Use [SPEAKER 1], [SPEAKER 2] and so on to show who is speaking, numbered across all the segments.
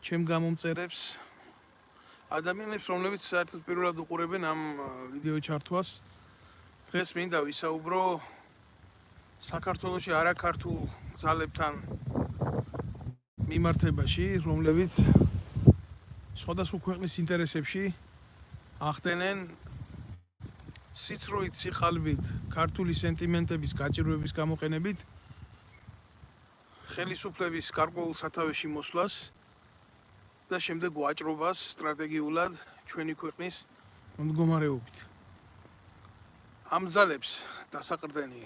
[SPEAKER 1] ჩემ გამომწერებს ადამიანებს, რომლებიც საერთოდ პირველად უყურებენ ამ ვიდეო ჩართვას. დღეს მინდა ვისაუბრო საქართველოში არაქართულ ძალებთან მიმართებაში, რომლებიც სხვადასხვა ქვეყნის ინტერესებში ახდენენ სიცრუით, სიყალბით, ქართული სენტიმენტების გაჭირვების გამოყენებით ხელისუფლების გარკვეულ სათავეში მოსვლას და შემდეგ ვაჭრობას სტრატეგიულად ჩვენი ქვეყნის მდგომარეობით. ამ ძალებს დასაყრდენი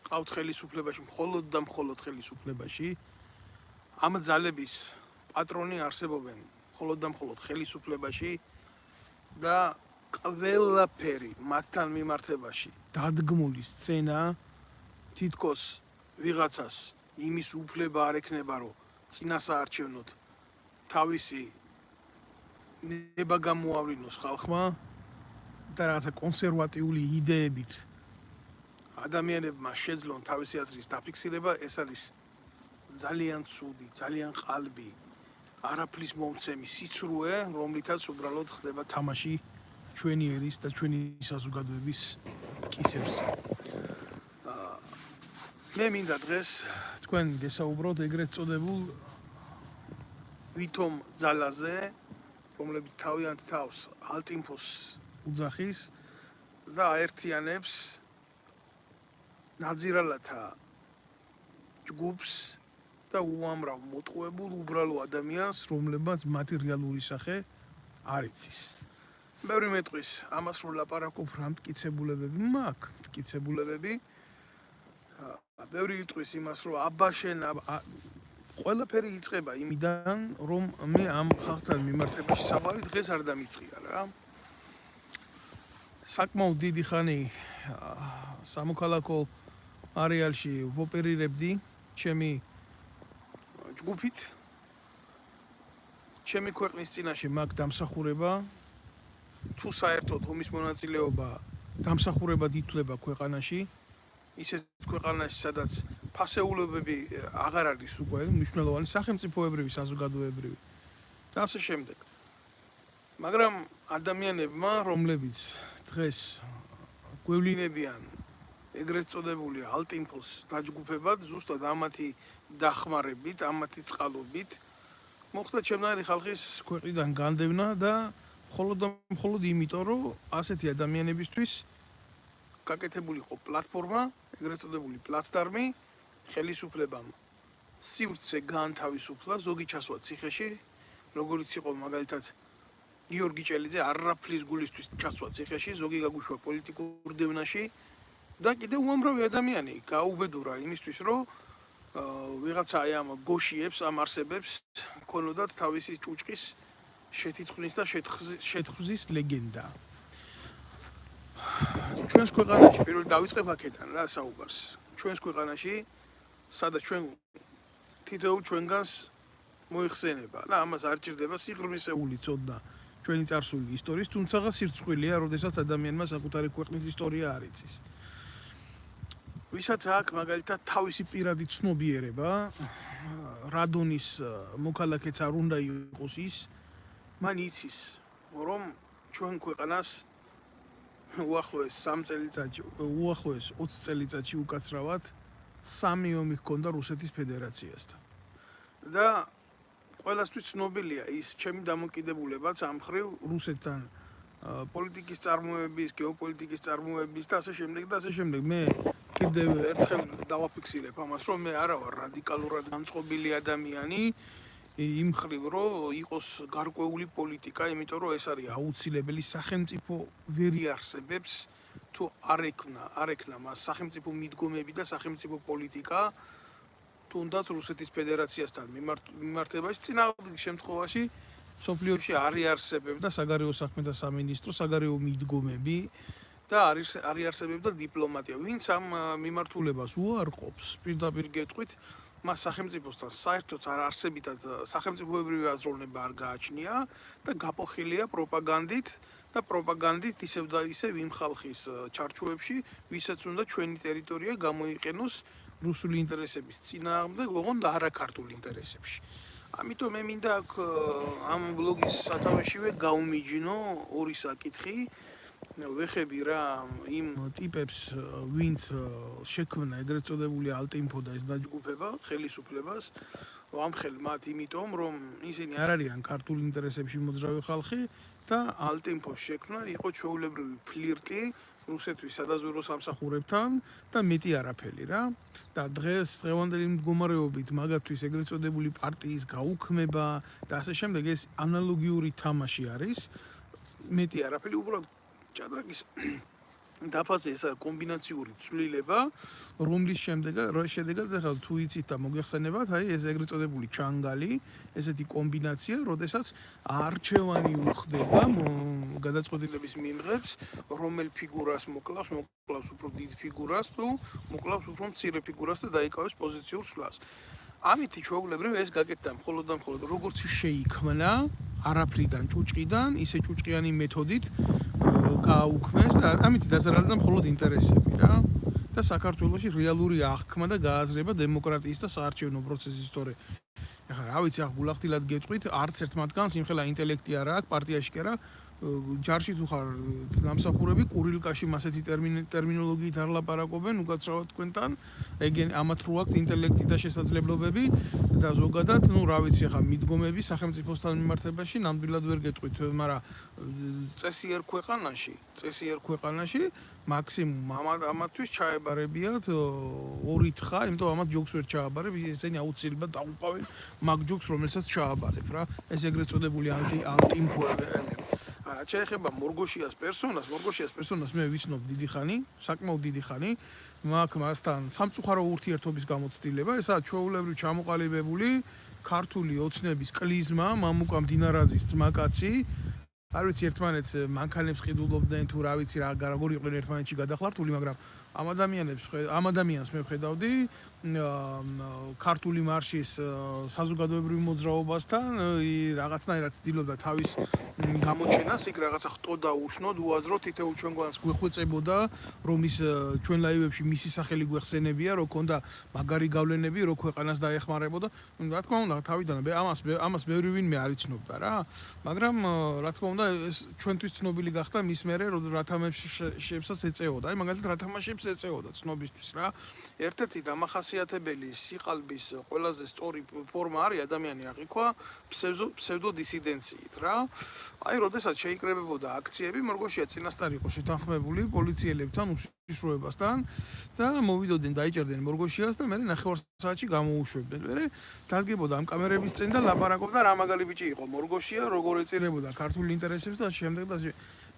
[SPEAKER 1] ყავთ ხელისუფლებაში, მხოლოდ და მხოლოდ ხელისუფლებაში. ამ ძალების პატრონი არსებობენ მხოლოდ და მხოლოდ ხელისუფლებაში და ყველაფერი მათთან მიმართებაში დადგმული სცენა თითქოს ვიღაცას იმის უფლება არ ექნება, რომ წინასაარჩევნოდ თავისი ნება გამოავლინოს ხალხმა და რაღაცა კონსერვატიული იდეებით ადამიანებმა შეძლონ თავისი აზრის დაფიქსირება, ეს არის ძალიან ცუდი, ძალიან ყალბი, არაფრის მომცემი სიცრუე, რომლითაც უბრალოდ ხდება თამაში ჩვენი ერის და ჩვენი საზოგადოების კისერზე. მე მინდა დღეს თქვენ გესაუბროთ ეგრეთ წოდებულ ვითომ ძალაზე, რომლებიც თავიანთ თავს ალტიმფოს უძახის და აერთიანებს ნაძირალათა ჯგუფს და უამრავ მოტყუებულ უბრალო ადამიანს, რომლებმაც მათი რეალური სახე არ იცის. ბევრი მეტყვის ამას რომ ლაპარაკობ, რა მტკიცებულებები მაქვს, მტკიცებულებები. ბევრი იტყვის იმას, რომ აბაშენ ყველაფერი იწყება იმიდან, რომ მე ამ ხალხთან მიმართებაში საუბარი დღეს არ დამიწყია რა. საკმაოდ დიდი ხანი სამოქალაქო არეალში ვოპერირებდი ჩემი ჯგუფით. ჩემი ქვეყნის წინაშე მაქვს დამსახურება. თუ საერთოდ ომის მონაწილეობა დამსახურებად ითვლება ქვეყანაში, ისეთ ქვეყანაში, სადაც ფასეულობები აღარ არის უკვე მნიშვნელოვანი, სახელმწიფოებრივი, საზოგადოებრივი და ასე შემდეგ. მაგრამ ადამიანებმა, რომლებიც დღეს გვევლინებიან ეგრეთ წოდებული ალტიმფოს დაჯგუფებად, ზუსტად ამათი დახმარებით, ამათი წყალობით მოხდა ჩემნაირი ხალხის ქვეყნიდან განდევნა და მხოლოდ იმიტომ, რომ ასეთი ადამიანებისთვის გაკეთებული იყო პლატფორმა, ეგრეთ წოდებული პლაცდარმი, ხელისუფლებამ სივრცე გაანთავისუფლა, ზოგი ჩასვა ციხეში, როგორც იყო მაგალითად გიორგი ჭელიძე არაფრის გულისთვის ჩასვა ციხეში, ზოგი გაგუშვა პოლიტიკურ დევნაში და კიდევ უამრავი ადამიანი გაუბედურა იმისთვის, რომ ვიღაცა აი ამ გოშიებს, ამ არსებებს ქონოდათ თავისი ჭუჭყის შეთითხვნის და შეთხვზის ლეგენდა. ჩვენს ქვეყანაში პირველ დავიწყებ აქედან რა საუბარს. ჩვენს ქვეყანაში, სადაც ჩვენ თითოეულ ჩვენგანს მოიხსენება და ამას არ ჭირდება სიღრმისეული ცოდნა ჩვენი წარსული ისტორიის, თუმცა სირცხვილია, როდესაც ადამიანმა საკუთარი ქვეყნის ისტორია არ იცის. ვისაც აქვს მაგალითად თავისი პირადი ცნობიერება, რადონის მოქალაქეც არ უნდა იყოს ის, მან იცის, რომ ჩვენ ქვეყანას უახლოეს 20 წელიწადში უკაცრავად 3 ომი ჰქონდა რუსეთის ფედერაციასთან. და ყველასთვის ცნობილია ის ჩემი დამოკიდებულებაც ამ მხრივ რუსეთთან პოლიტიკის წარმოების, გეოპოლიტიკის წარმოების და ასე შემდეგ და ასე შემდეგ. მე კიდევ ერთხელ დავაფიქსირებ ამას, რომ მე არა ვარ რადიკალურად განწყობილი ადამიანი იმ მხრივ, რომ იყოს გარკვეული პოლიტიკა, იმიტომ რომ ეს არის აუცილებელი, სახელმწიფო ვერ იარსებებს თუ არ ექნა მას სახელმწიფო მიდგომები და სახელმწიფო პოლიტიკა, თუნდაც რუსეთის ფედერაციასთან მიმართებაში, წინააღმდეგ შემთხვევაში სოფლიოში არ იარსებებდა საგარეო საქმეთა სამინისტრო, საგარეო მიდგომები და არ იარსებებდა დიპლომატია. ვინც ამ მიმართულებას უარყოფს, პირდაპირ გეტყვით, მას სახელმწიფოსთან საერთოდ არ არსებითად სახელმწიფოებრივი აზროვნება არ გააჩნია და გაპოხილია პროპაგანდით და პროპაგანდით ისევ და ისევ იმ ხალხის ჩარჩოებში, ვისაც უნდა ჩვენი ტერიტორია გამოიყენოს რუსული ინტერესების წინააღმდეგ, ოღონდ არაქართულ ინტერესებში. ამიტომ მე მინდა აქ ამ ბლოგის სათავეშივე გავმიჯნო ორი საკითხი. ვეხები რა იმ ტიპებს, ვინც შექმნა ეგრეთ წოდებული ალტინფო და ეს დაჯგუფება ხელისუფლებას, ვამხელ მათ იმიტომ, რომ ისინი არ არიან ქართულ ინტერესებში მოძრავი ხალხი და ალტინფოს შექმნა იყო ჩვეულებრივი ფლირტი რუსეთის სადაზვერო სამსახურებთან და მეტი არაფერი რა. და დღევანდელი მდგომარეობით მაგათთვის ეგრეთ წოდებული პარტიის გაუქმება და ასე შემდეგ ეს ანალოგიური თამაში არის. მეტი არაფერი უბრალოდ ჭადრაკის დაფაზე ეს კომბინაციური ცვლილება, რომლის შედეგად ახლა თუ იცით და მოგეხსენებათ, აი ეს ეგრეთ წოდებული ჩანგალი, ესეთი კომბინაცია, როდესაც არჩევანი უხდება გადაწყვეტილების მიმღებს, რომელ ფიგურას მოკლავს უფრო დიდ ფიგურას თუ მოკლავს უფრო მცირე ფიგურას და დაიკავებს პოზიციურ სვლას. ამით ჩვეულებრივ ეს გაკეთდა მხოლოდ და მხოლოდ როგორც შეიქმნა არაფრიდან ჭუჭყიდან, ისე ჭუჭყიანი მეთოდით გააუქმეს და ამით დაზარალდა მხოლოდ ინტერესები რა. და საქართველოში რეალური აღქმა და გააზრება დემოკრატიის და საარჩევნო პროცესის სწორე. ეხლა რა ვიცი, ახ გულახდილად გეტყვით, არც ერთ მათგანს იმხელა ინტელექტი არა აქვს, პარტიაში კი არა. ჯარში თუ ხარ დამსახურები, კურილკაში მასეთი ტერმინოლოგიით არ ლაპარაკობენ, უკაცრავად თქვენთან. ამათ რო აქვთ ინტელექტი და შესაძლებლობები და ზოგადად, ну, რა ვიცი, ახლა მიდგომები სახელმწიფოსთან მიმართებაში ნამდვილად ვერ გეტყვით, მაგრამ წესიერ ქვეყანაში მაქსიმუმ ამათთვის ჩაებარებიათ ორი თხა, იმიტომ ამათ ჯოგს ვერ ჩააბარებ, ესენი აუცილებლად დაუყავენ მაგ ჯოგს, რომელსაც ჩააბარებ რა. ეს ეგრეთ წოდებული ანტიინფოები. რა შეეხება მორგოშიას პერსონას მე ვიცნობ დიდი ხანი, საკმაოდ დიდი ხანი, მასთან სამწუხარო ურთიერთობის გამოცდილება, ესაა ჩვეულებრივ ჩამოყალიბებული ქართული ოცნების კლიზმა, მამუკა მდინარაძის ძმაკაცი. არ ვიცი ერთმანეთს მანქანებს ყიდულობდნენ თუ რა ვიცი როგორ იყვნენ ერთმანეთში გადახლართული, მაგრამ ამ ადამიანს მე ვხედავდი ქართული მარშის საზოგადოებრივ მოძრაობასთან რაღაცნაირად ცდილობდა თავის გამოჩენას, იქ რაღაცა ხტოდა უშნოდ, უაზროდ თითოეულ ჩვენგვანს გვეხვეწებოდა, რომ ის ჩვენ ლაივებში მისი სახელი გვეხსენებია, რომ ქონდა მაგარი გავლენები, რომ ქვეყანას დაეხმარებოდა. რა თქმა უნდა, თავიდან ამას ბევრი ვინმე არ იცნობდა რა, მაგრამ რა თქმა უნდა ეს ჩვენთვის ცნობილი გახდა მის მერე, რომ რა თამაშებსაც ეწეოდა. აი მაგალითად რა თამაშებს ეწეოდა ცნობისთვის რა. ერთ-ერთი დამახასიათებელი სიყალბის ყველაზე სწორი ფორმა არის ადამიანი აღიქვა ფსევდოდისიდენციით რა. აი, როდესაც შეიკრებებოდა აქციები, მორგოშია წინასწარ იყო შეთანხმებული პოლიციელებთან, უშიშროებასთან და მოვიდოდნენ, დაიჭერდნენ მორგოშიას და მე ნახევარ საათში გამოუშვებდნენ. მე დადგებოდა ამ კამერების წინ და ლაპარაკობდა რა მაგალი ბიჭი იყო მორგოშია, როგორ ეწირებოდა ქართული ინტერესებს და შემდეგ და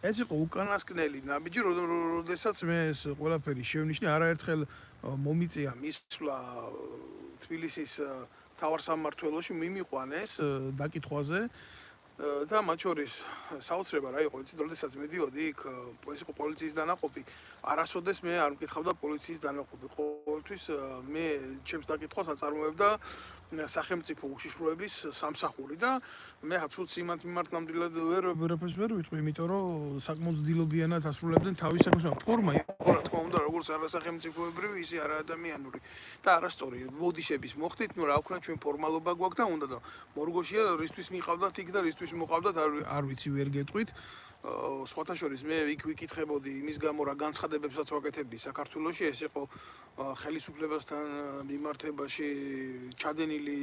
[SPEAKER 1] ეს იყო უკანასკნელი ნაბიჯი, როდესაც მე ეს ყველაფერი შევნიშნე, არაერთხელ მომიწია მისვლა თბილისის მთავარ სამმართველოში, მიმიყვანეს დაკითხვაზე და მათ შორის საოცრება რა იყო, იცით, როდესაც მედიოდი იქ ეს იყო პოლიციის დანაყოფი, არასოდეს მე არ მკითხავდა პოლიციის დანაყოფი, ყოველთვის მე ჩემს დაკითხვას აწარმოებდა სახელმწიფო უშიშროების სამსახური და მე ცუც იმათ მიმართ ნამდვილად ვერაფერს ვერ ვიტყვი, იმიტომ რომ საკმაოდ ძილობიანად ასრულებდნენ თავის საკუთარ ფორმა იყო, რა თქმა უნდა, როგორც არასახელმწიფოებრივი, ისე არაადამიანური და არასწორი ბოდიშების მოხდით, ну რა ვქნა ჩვენ ფორმალობა გვაქვს და უნდა და მორგოშია რისთვის მიყავდათ იქ და რისთვის მოყავდათ არ ვიცი ვერ გეტყვით. სხვათა შორის მე იქ ვიკითხებოდი იმის გამო რა განცხადებებსაც ვაკეთებდი საქართველოში, ეს იყო ხელისუფლებასთან მიმართებაში ჩადენილი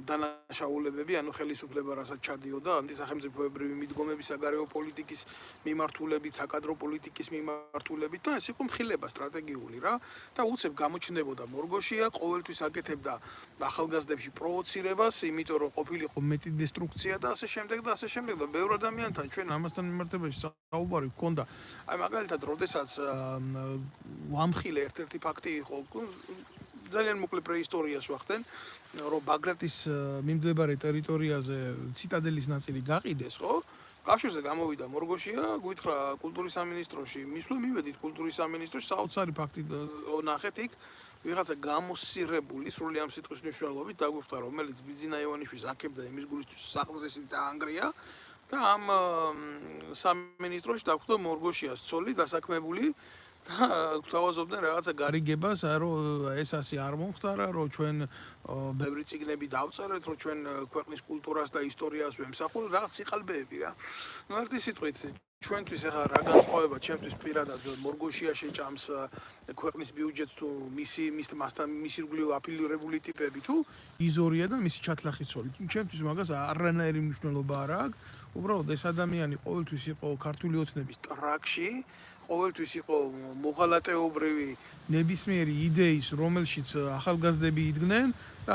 [SPEAKER 1] დანაშაულებები, ანუ ხელისუფლება რასაც ჩადიოდა ანტისახელმწიფოებრივი მიდგომები, საგარეო პოლიტიკის მიმართულებით, საკადრო პოლიტიკის მიმართულებით და ეს იყო მხილება სტრატეგიული რა და უცებ გამოჩნდებოდა მორგოშია, ყოველთვის აკეთებდა ახალგაზრდებში პროვოცირებას, იმიტომ რომ ყოფილიყო მეტი დესტრუქცია და ასე შემდეგ და ბევრ ადამიანთან ჩვენ ამასთან მიმართებაში საუბარი გქონდა. აი მაგალითად, როდესაც ვამხილე ერთ-ერთი ფაქტი იყო ძალიან მოკლე პრეისტორიას ვახდენ, რომ ბაგრატის მიმდებარე ტერიტორიაზე ციტადელის ნაწილი გაყიდეს, ხო? კავშირზე გამოვიდა მორგოშია, გვითხრა კულტურის სამინისტროში, მისვლა მივედით კულტურის სამინისტროში, საოცარი ფაქტი ნახეთ იქ, ვიღაცა გამოსირებული სრული ამ სიტყვის მნიშვნელობით დაგვიხვდა, რომელიც ბიძინა ივანიშვილს აქებდა იმის გულისთვის საყრდენი დაანგრია და ამ სამინისტროში დაგვხვდა მორგოშიას ცოლი დასაქმებული გვთავაზობდნენ რაღაცა გარიგებას, რომ ეს ასე არ მომხდარა, რომ ჩვენ ბევრი წიგნები დავწერეთ, რომ ჩვენ ქვეყნის კულტურას და ისტორიას ვემსახურებთ, რაღაც სიყალბეები რა. ნუ ერთი სიტყვით ჩვენთვის ახლა რა განსხვავება ჩემთვის პირადად მორგოშია შეჭამს ქვეყნის ბიუჯეტს თუ მასთან მისი ირგვლივ აფილირებული ტიპები თუ იზორია და მისი ჩათლახი ცოლი. ჩემთვის მაგას არანაირი მნიშვნელობა არ აქვს. უბრალოდ ეს ადამიანი ყოველთვის იყო ქართული ოცნების ტრაქში, ყოველთვის იყო მოღალატეობრივი ნებისმიერი იდეის, რომელშიც ახალგაზრდები იდგნენ,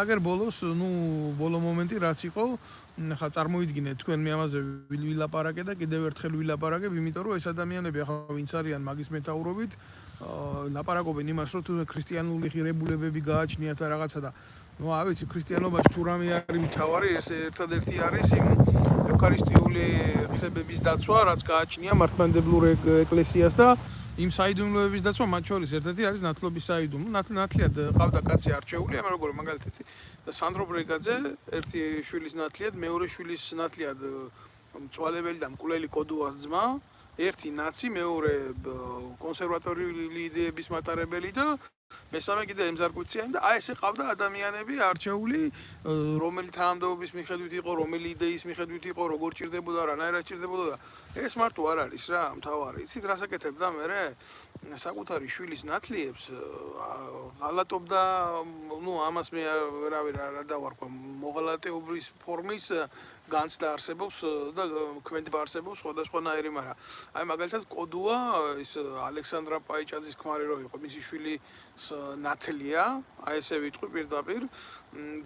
[SPEAKER 1] აგერ ბოლოს, ბოლო მომენტი რაც იყო, ხა წარმოიდგინეთ თქვენ მე ამაზე ვილაპარაკე და კიდევ ერთხელ ვილაპარაკებ, იმიტომ რომ ეს ადამიანები ახლა ვინც არიან მაგის მეტაურობით, ლაპარაკობენ იმას, რომ თუ ქრისტიანული ღირებულებები გააჩნიათ და რაღაცა და არ ვიცი, ქრისტიანობაში თუ რამე არის მთავარი, ეს ერთადერთი არის იმ ევქარისტიული ღირებების დაცვა, რაც გააჩნია მართლმადიდებლურ ეკლესიას და იმ საიდუმლოების დაცვა, მათ შორის ერთ-ერთი არის ნათლობის საიდუმლო. ნათლიად ყავდა კაცი არჩეული, ამან როგორ მაგალითად სანდრო ბრეგაძე, ერთი შვილის ნათლიად, მეორე შვილის ნათლიად მწვალებელი და მკვლელი კოდუას ძმა, ერთი ნაცი, მეორე კონსერვატორიული იდეების მატარებელი და მესამე კიდე ემზარკვიციანი და აი ესე ყავდა ადამიანები არჩეული, რომელი თანამდებობის მიხედვით იყო, რომელი იდეის მიხედვით იყო, როგორ ჭირდებოდა, რანაირად ჭირდებოდა და ეს მარტო არ არის რა, მთავარი. იცით რას აკეთებდა მერე? საკუთარი შვილის ნათლიებს ღალატობდა, ამას მე ვერავინ არ დავარქვა, მოღალატეობის ფორმის განცდა არსებობს და ქმედება არსებობს სხვადასხვანაირი, მაგრამ აი მაგალითად კოდუა ის ალექსანდრა პაიჭაძის ქმარი რო იყო, მისი შვილი ნათლია, აი ესე ვიტყვი პირდაპირ,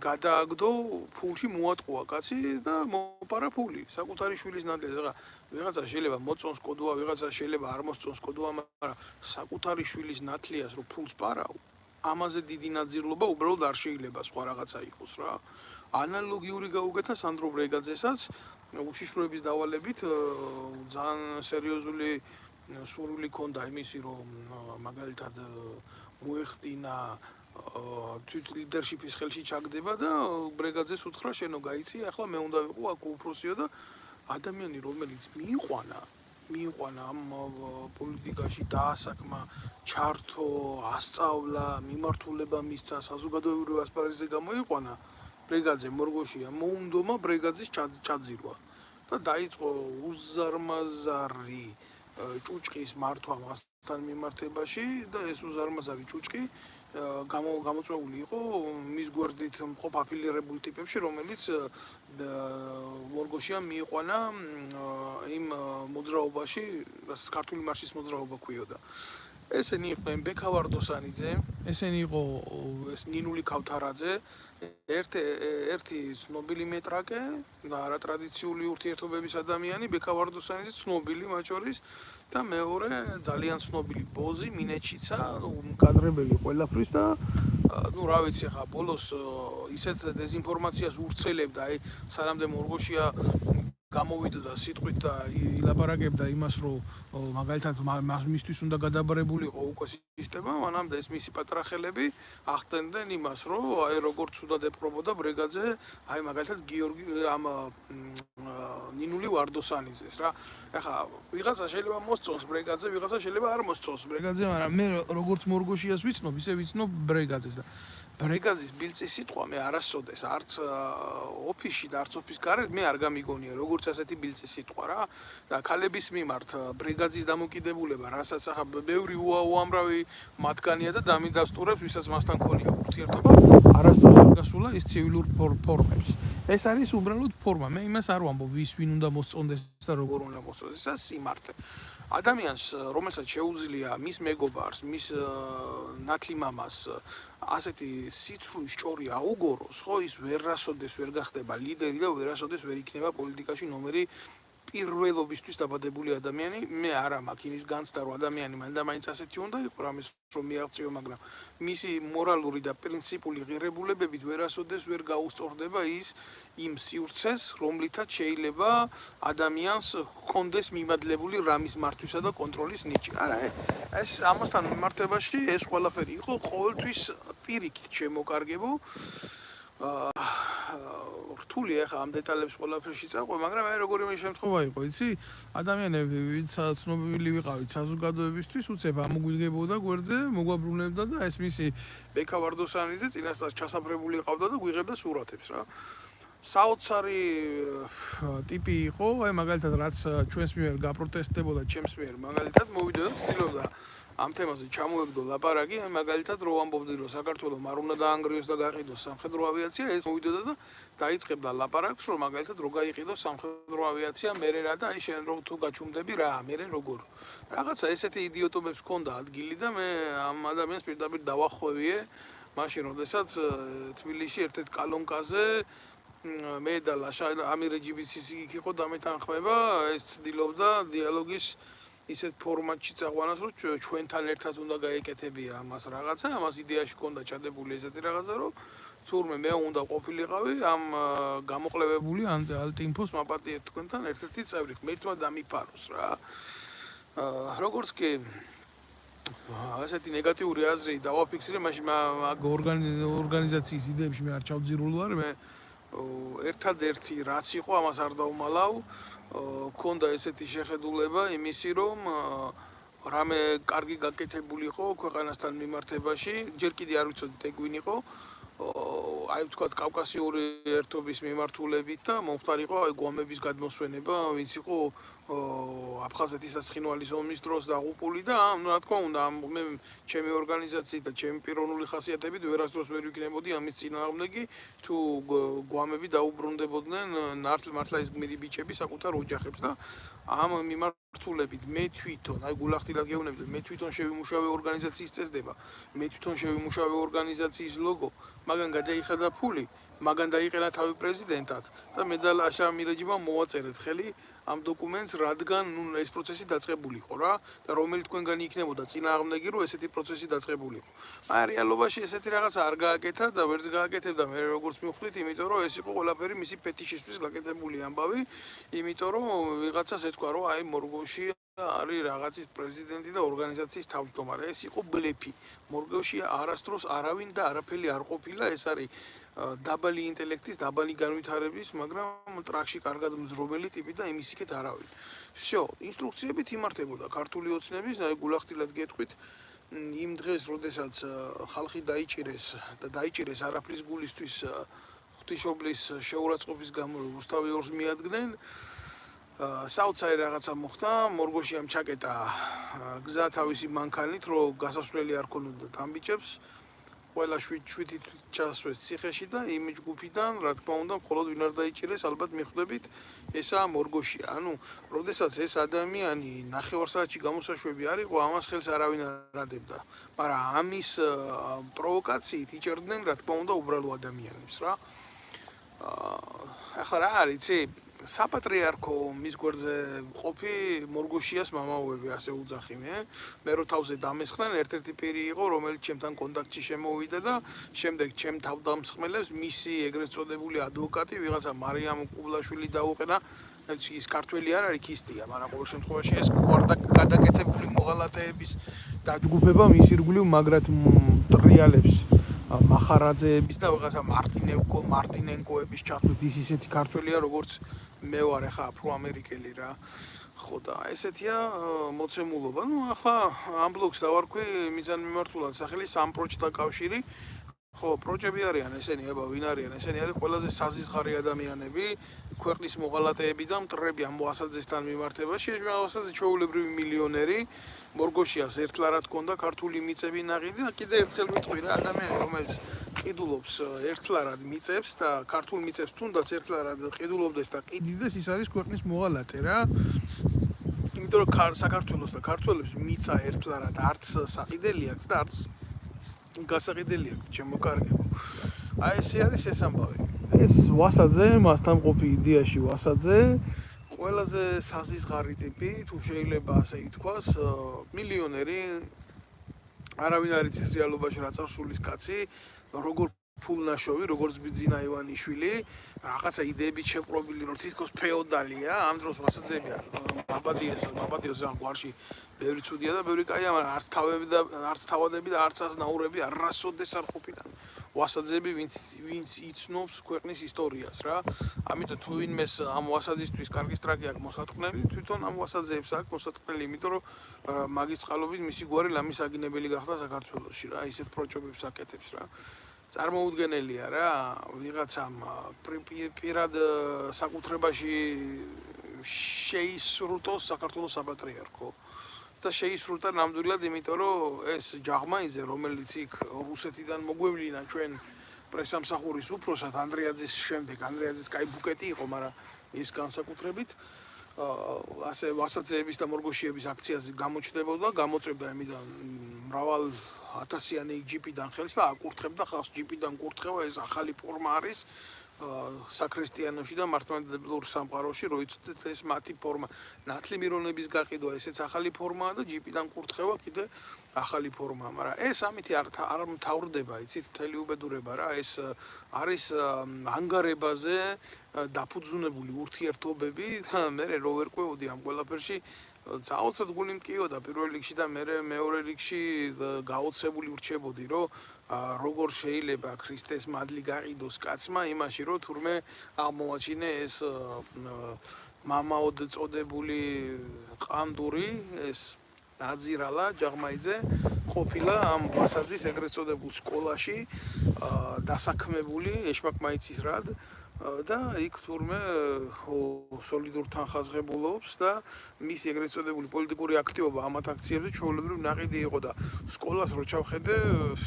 [SPEAKER 1] გადააგდო ფულში მოატყუა კაცი და მოპარა ფული, საკუთარი შვილის ნათლიას. ახლა ვიღაცა შეიძლება მოწონს კოდუა, ვიღაცა შეიძლება არ მოსწონს კოდუა, მაგრამ საკუთარი შვილის ნათლიას რო ფულს პარავ, ამაზე დიდი ნაძირლობა უბრალოდ არ შეიძლება სხვა რაღაცა იყოს რა. ანალოგიური გაუგეთა სანდრო ბრეგაძესაც უშიშროების დავალებით ძალიან სერიოზული სურვილი ჰქონდა იმისი, რომ მაგალითად მოეხდინა თვით ლიდერშიპის ხელში ჩაგდება და ბრეგაძეს უთხრა შენო გაიცი, ახლა მე უნდა ვიყო აქ უფროსიო და ადამიანი რომელიც მიიყვანა ამ პოლიტიკაში დაასაკმა, ჩართო, ასწავლა, მიმართულება მისცა, საზოგადოებრივ ასპარეზზე გამოიყვანა ბრეგაძე მორგოშია, მოუნდომა ბრეგაძის ჩაძირვა და დაიწყო უზარმაზარი ჭუჭყის მართვა მასთან მიმართებაში და ეს უზარმაზარი ჭუჭყი გამოწვეული იყო მის გვერდით მყოფ აფილირებულ ტიპებში, რომელიც მორგოშია მიიყვანა იმ მოძრაობაში, რასაც ქართული მარშის მოძრაობა ქვიოდა. ესენი იყვნენ ბექა ვარდოსანიძე, ესენი იყო ეს ნინული ქავთარაძე, ერთი ცნობილი მეტრაკე და არატრადიციული ურთიერთობების ადამიანი, ბექა ვარდოსანიძე ცნობილი მათ შორის და მეორე ძალიან ცნობილი ბოზი, მინეჩიცა, მკადრებელი ყველაფრის და რა ვიცი ხა ბოლოს ისეთ დეზინფორმაციას ურცელებდა, აი სანამდე მორგოშია გამოვიდა და სიტყვით და ილაპარაკებდა იმას, რომ მაგალითად მისთვის უნდა გადაბარებულიყო უკვე სისტემა, მანამდე ეს მისი პატრახელები ახდენდნენ იმას, რომ აი როგორც უნდა ეპყრობოდა ბრეგაძე, აი მაგალითად გიორგი ამ ნინული ვარდოსანიძეს რა. ახლა ვიღაცა შეიძლება მოსწონს ბრეგაძე, ვიღაცა შეიძლება არ მოსწონს ბრეგაძე, მაგრამ მე როგორც მორგოშიას ვიცნობ, ისე ვიცნობ ბრეგაძეს და ბრეგაძის ბილწის სიტყვა მე არასოდეს არც ოფისში და არც ოფის გარეთ მე არ გამიგონია როგორც ასეთი ბილწის სიტყვა რა და ქალების მიმართ ბრეგაძის დამოკიდებულება, რასაც ახლა ბევრი უამრავი მათგანია და დამიდასტურებს, ვისაც მასთან ქონია ურთიერთობა, არასდროს არ გასულა ის ცივილურ ფორმებს. ეს არის უბრალოდ ფორმა. მე იმას არ ვამბობ, ვინ უნდა მოსწონდეს და როგორ უნდა მოსწონდეს, ეს სიმართლე. ადამიანს, რომელსაც შეუძლია მის მეგობარს, მის ნათლი მამას ასეთი სიცრუის ჭორი აუგოროს, ხო, ის ვერასოდეს ვერ გახდება ლიდერი და ვერასოდეს ვერ იქნება პოლიტიკაში ნომერი პირველობისთვის დაბადებული ადამიანი. მე არა მაქვს იმის განცდა, რომ ადამიანი მაინც ასეთი უნდა იყო, რამეს რომ მიაღწიო, მაგრამ მისი მორალური და პრინციპული ღირებულებებით ვერასოდეს ვერ გაუსწორდება ის იმ სივრცეს, რომლითაც შეიძლება ადამიანს ჰქონდეს მიმადლებული რამის მართვისა და კონტროლის ნიჭი. არა, ეს ამასთან მიმართებაში ეს ყველაფერი იყო ყოველთვის პირიქით შემოკარგებო. რთულია ახლა ამ დეტალებს ყველაფერში წაყვე, მაგრამ აი როგორი მე შემთხვევა იყო, იცი? ადამიანები, ვინც ცნობილი ვიყავით საზოგადოებისთვის, უცებ ამოგვიგებოდა გვერდზე, მოგვაბრუნებდა და ეს მისი ბექა ვარდოსანიძე წინასწარ ჩასაფრებული ყავდა და გვიღებდა სურათებს რა. საოცარი ტიპი იყო, აი მაგალითად რაც ჩვენს მიერ გაპროტესტდებოდა, ჩემს მიერ მაგალითად მოვიდოდა და ცდილობდა ამ თემაზე ჩამოეგდო ლაპარაკი, აი მაგალითად რო ამბობდი რომ საქართველოს არ უნდა დაანგრიოს და გაყიდოს სამხედრო ავიაცია, ეს მოვიდოდა და დაიწყებდა ლაპარაკს რომ მაგალითად რო გაიყიდოს სამხედრო ავიაცია, მერე რა და აი შენ რო თუ გაჩუმდები რა, მერე როგორ. რაღაცა ესეთი იდიოტობებს ჰქონდა ადგილი და მე ამ ადამიანს პირდაპირ დავახვევიე, მაშინ როდესაც თბილისში ერთ-ერთ კალონკაზე მე და ლაშა ამირ რეჯიბიცის იქ იყო დამეთანხმება, ეს ცდილობდა დიალოგის ისეთ ფორმატში წაყვანას, რომ ჩვენთან ერთად უნდა გაეკეთებია ამას რაღაცა, ამას იდეაში ჰქონდა ჩადებული ესეთი რაღაცა, რომ თურმე მე უნდა ყოფილიყავი ამ გამოყლებებული ალტინფოს მაპატიეთ თქვენთან ერთ-ერთი წევრი, ღმერთმა დამიფაროს რა. როგორც კი ასეთი ნეგატიური აზრი დავაფიქსირე, მაშინ მაგ ორგანიზაციის იდეებში მე არ ჩავძირულო ვარ, მე ერთადერთი რაც იყო ამას არ დავმალავ, ქონდა ესეთი შეხედულება იმისი რომ რამე კარგი გაკეთებული იყო ქვეყანასთან მიმართებაში, ჯერ კიდე არ ვიცოდი ტეგვინ იყო, აი ვთქვათ კავკასიური ერთობის მიმართულებით და მომხდარ იყო აი გვამების გადმოსვენება, ვინც იყო აფხაზეთის საცხინვალის ომის დროს დაღუპული და რა თქმა უნდა მე ჩემი ორგანიზაციით და ჩემი პიროვნული ხასიათებით ვერასდროს ვერ ვიქნებოდი ამის წინააღმდეგი თუ გვამები დაუბრუნდებოდნენ მართლა ის გმირი ბიჭები საკუთარ ოჯახებს და ამ მიმართულებით მე თვითონ აი გულახდილად გეუბნები მე თვითონ შევიმუშავე ორგანიზაციის წესდება მე თვითონ შევიმუშავე ორგანიზაციის ლოგო მაგან გადაიხადა ფული მაგან დაიყენა თავი პრეზიდენტად და მე და ლაშა მირეჯიბამ მოვაწერეთ ხელი ამ დოკუმენტს რადგან ეს პროცესი დაწყებული იყო რა და რომელი თქვენგანი იქნებოდა წინააღმდეგი რომ ესეთი პროცესი დაწყებული იყო. მაგრამ რეალობაში ესეთი რაღაცა არ გააკეთა და ვერც გააკეთებდა მე როგორც მივხვდით, იმიტომ რომ ეს იყო ყველაფერი მისი ფეტიშისთვის გაკეთებული ამბავი, იმიტომ რომ ვიღაცას ეთქვა რომ აი მორგოში არის რაღაცის პრეზიდენტი და ორგანიზაციის თავმჯდომარე. ეს იყო ბლეფი. მორგოში არასდროს არავინ და არაფერი არ ყოფილა, ეს არის დაბალი ინტელექტის, დაბალი განვითარების, მაგრამ ტრაქში კარგად მძრომელი ტიპი და იმის იქეთ არავინ. Всё, ინსტრუქციებით იმართებოდა ქართული ოცნების, აი გულახდილად გეტყვით, იმ დღეს, როდესაც ხალხი დაიჭირეს არაფრის გულისთვის ღვთისმშობლის შეურაცხყოფის გამო რუსთავი ორს მიადგნენ. საოცარი რაღაცა მოხდა, მორგოში ამ ჩაკეტა გზა თავისი მანქანით, რომ გასასვლელი არ ქონოდათ ამ ბიჭებს. ყველა შვიდით ჩასვეს ციხეში და იმ ჯგუფიდან, რა თქმა უნდა, მხოლოდ ვინ არ დაიჭირეს, ალბათ მიხვდებით, ესაა მორგოშია. ანუ, როდესაც ეს ადამიანი ნახევარსაათში გამოსაშვები არ იყო, ამას ხელს არავინ არ ადებდა. მაგრამ ამის პროვოკაციით იჭერდნენ, რა თქმა უნდა, უბრალო ადამიანებს რა. ახლა რა არის, იცი? საპატრიარქო მის გვერდზე ყოფი მორგოშიას მამაოები ასე უძახი მე რო თავზე დამესხნენ ერთ-ერთი პირი იყო რომელიც ჩემთან კონტაქტში შემოვიდა და შემდეგ ჩემ თავდამსხმელებს მისი ეგრეთ წოდებული ადვოკატი ვიღაცა მარიამ კუბლაშვილი დაუყენა ის ქართველი არ არის ქისტია მაგრამ ყოველ შემთხვევაში ეს გადაკეთებული მოღალატეების დაჯგუფება მის ირგვლივ მაგრად ტრიალებს მახარაძეების და ვიღაცა მარტინენკოების ჩათვლით ის ისეთი ქართველია როგორც მე ვარ ახლა აფროამერიკელი რა ხო და ესეთია მოცემულობა ნუ ახლა ამ ბლოგს დავარქვი მიზანმიმართულად სახელი სამპროჭთა კავშირი ხო პროჭები არიან ესენი აბა ვინ არიან ესენი არის ყველაზე საზიზღარი ადამიანები ქვეყნის მოღალატეები და მტრები ამ ვასაძესთან მიმართებაში ეს ვასაძე ჩვეულებრივი მილიონერი მორგოშიას ერთლარად ჰქონდა ქართული მიწები ნაყიდი და კიდე ერთხელ ვიტყვი რა ადამიანი რომელიც ყიდულობს ერთლარად მიწებს და ქართულ მიწებს თუნდაც ერთლარად ყიდულობდეს და ყიდიდეს ის არის ქვეყნის მოღალატე რა იმიტომ რომ საქართველოს და ქართველებს მიწა ერთლარად არც საყიდელი აქვს და არც გასაყიდელი აქვს ჩემო კარგებო აი ესე არის ეს ამბავი ეს ვასაძე მასთან ყოფი იდეაში ვასაძე ყველაზე საზიზღარი ტიპი თუ შეიძლება ასე ითქვას მილიონერი არავინ არ იცის რეალობაში რა წარსულის კაცი როგორ ფულნაშოვი როგორც ბიძინა ივანიშვილი რაღაცა იდეებით შეპყრობილი რომ თითქოს ფეოდალია ამ დროს ვასაძეები მაბადიოს ამ გვარში ბევრი ცუდია და ბევრი კაია მაგრამ არც თავადები და არც აზნაურები არასოდეს არ ყოფილან ვასაძები, ვინც იცნობს ქვეყნის ისტორიას რა. ამიტომ თუ ვინმეს ამ ვასაძისთვის კარგი სტრაგი აქვს მოსატყნელი, თვითონ ამ ვასაძეებს აქვს მოსატყნელი, იმიტომ რომ მაგის წყალობით მისი გვარი ლამის აგინებელი გახდა საქართველოში რა, ისეთ პროჭობებს აკეთებს რა. წარმოუდგენელია რა, ვიღაცამ პირად საკუთრებაში შეისრულოს საქართველოს საპატრიარქო. და შეისრულდა ნამდვილად, იმიტომ რომ ეს ჯაღმაიძე, რომელიც იქ რუსეთიდან მოგვევლინა ჩვენ პრესამსახურის უფროსად ანდრეაძის შემდეგ, ანდრეაძის კაი ბუკეტი იყო, მაგრამ ის განსაკუთრებით ასე ვასაძეების და მორგოშიების აქციაზე გამოჩნდებოდა, გამოწვევდა იმიდან მრავალ ათასიანი ჯიპიდან ხელს და აკურთხებდა ხალხს ჯიპიდან კურთხევა, ეს ახალი ფორმა არის საქრისტიანოში და მართლმადიდებლურ სამყაროში, რო იცოდეთ ეს მათი ფორმა, ნათლი მირონების გაყიდვა, ესეც ახალი ფორმაა და ჯიპიდან კურთხევა კიდე ახალი ფორმაა, მაგრამ ეს ამით არ მთავრდება, იცით, მთელი უბედურება რა, ეს არის ანგარებაზე დაფუძნებული ურთიერთობები და მე რო ვერ ყვევოდი ამ ყველაფერში საოცრად გული მტკიოდა პირველ რიგში და მე მეორე რიგში გაოცებული ვრჩებოდი, რომ როგორ შეიძლება ქრისტეს მადლი გაყიდოს კაცმა იმაში, რომ თურმე აღმოაჩინე ეს მამაოდ წოდებული ყანდური, ეს ნაძირალა ჯაღმაიძე ყოფილა ამ ვასაძის ეგრეთ წოდებულ სკოლაში დასაქმებული ეშმაკმაიცის რად და იქ თურმე სოლიდურ თანხაზღებულობს და მისი ეგრეთ წოდებული პოლიტიკური აქტივობა ამათ აქციებზე ჩვეულებრივ ნაყიდი იყო და სკოლას რო ჩავხედე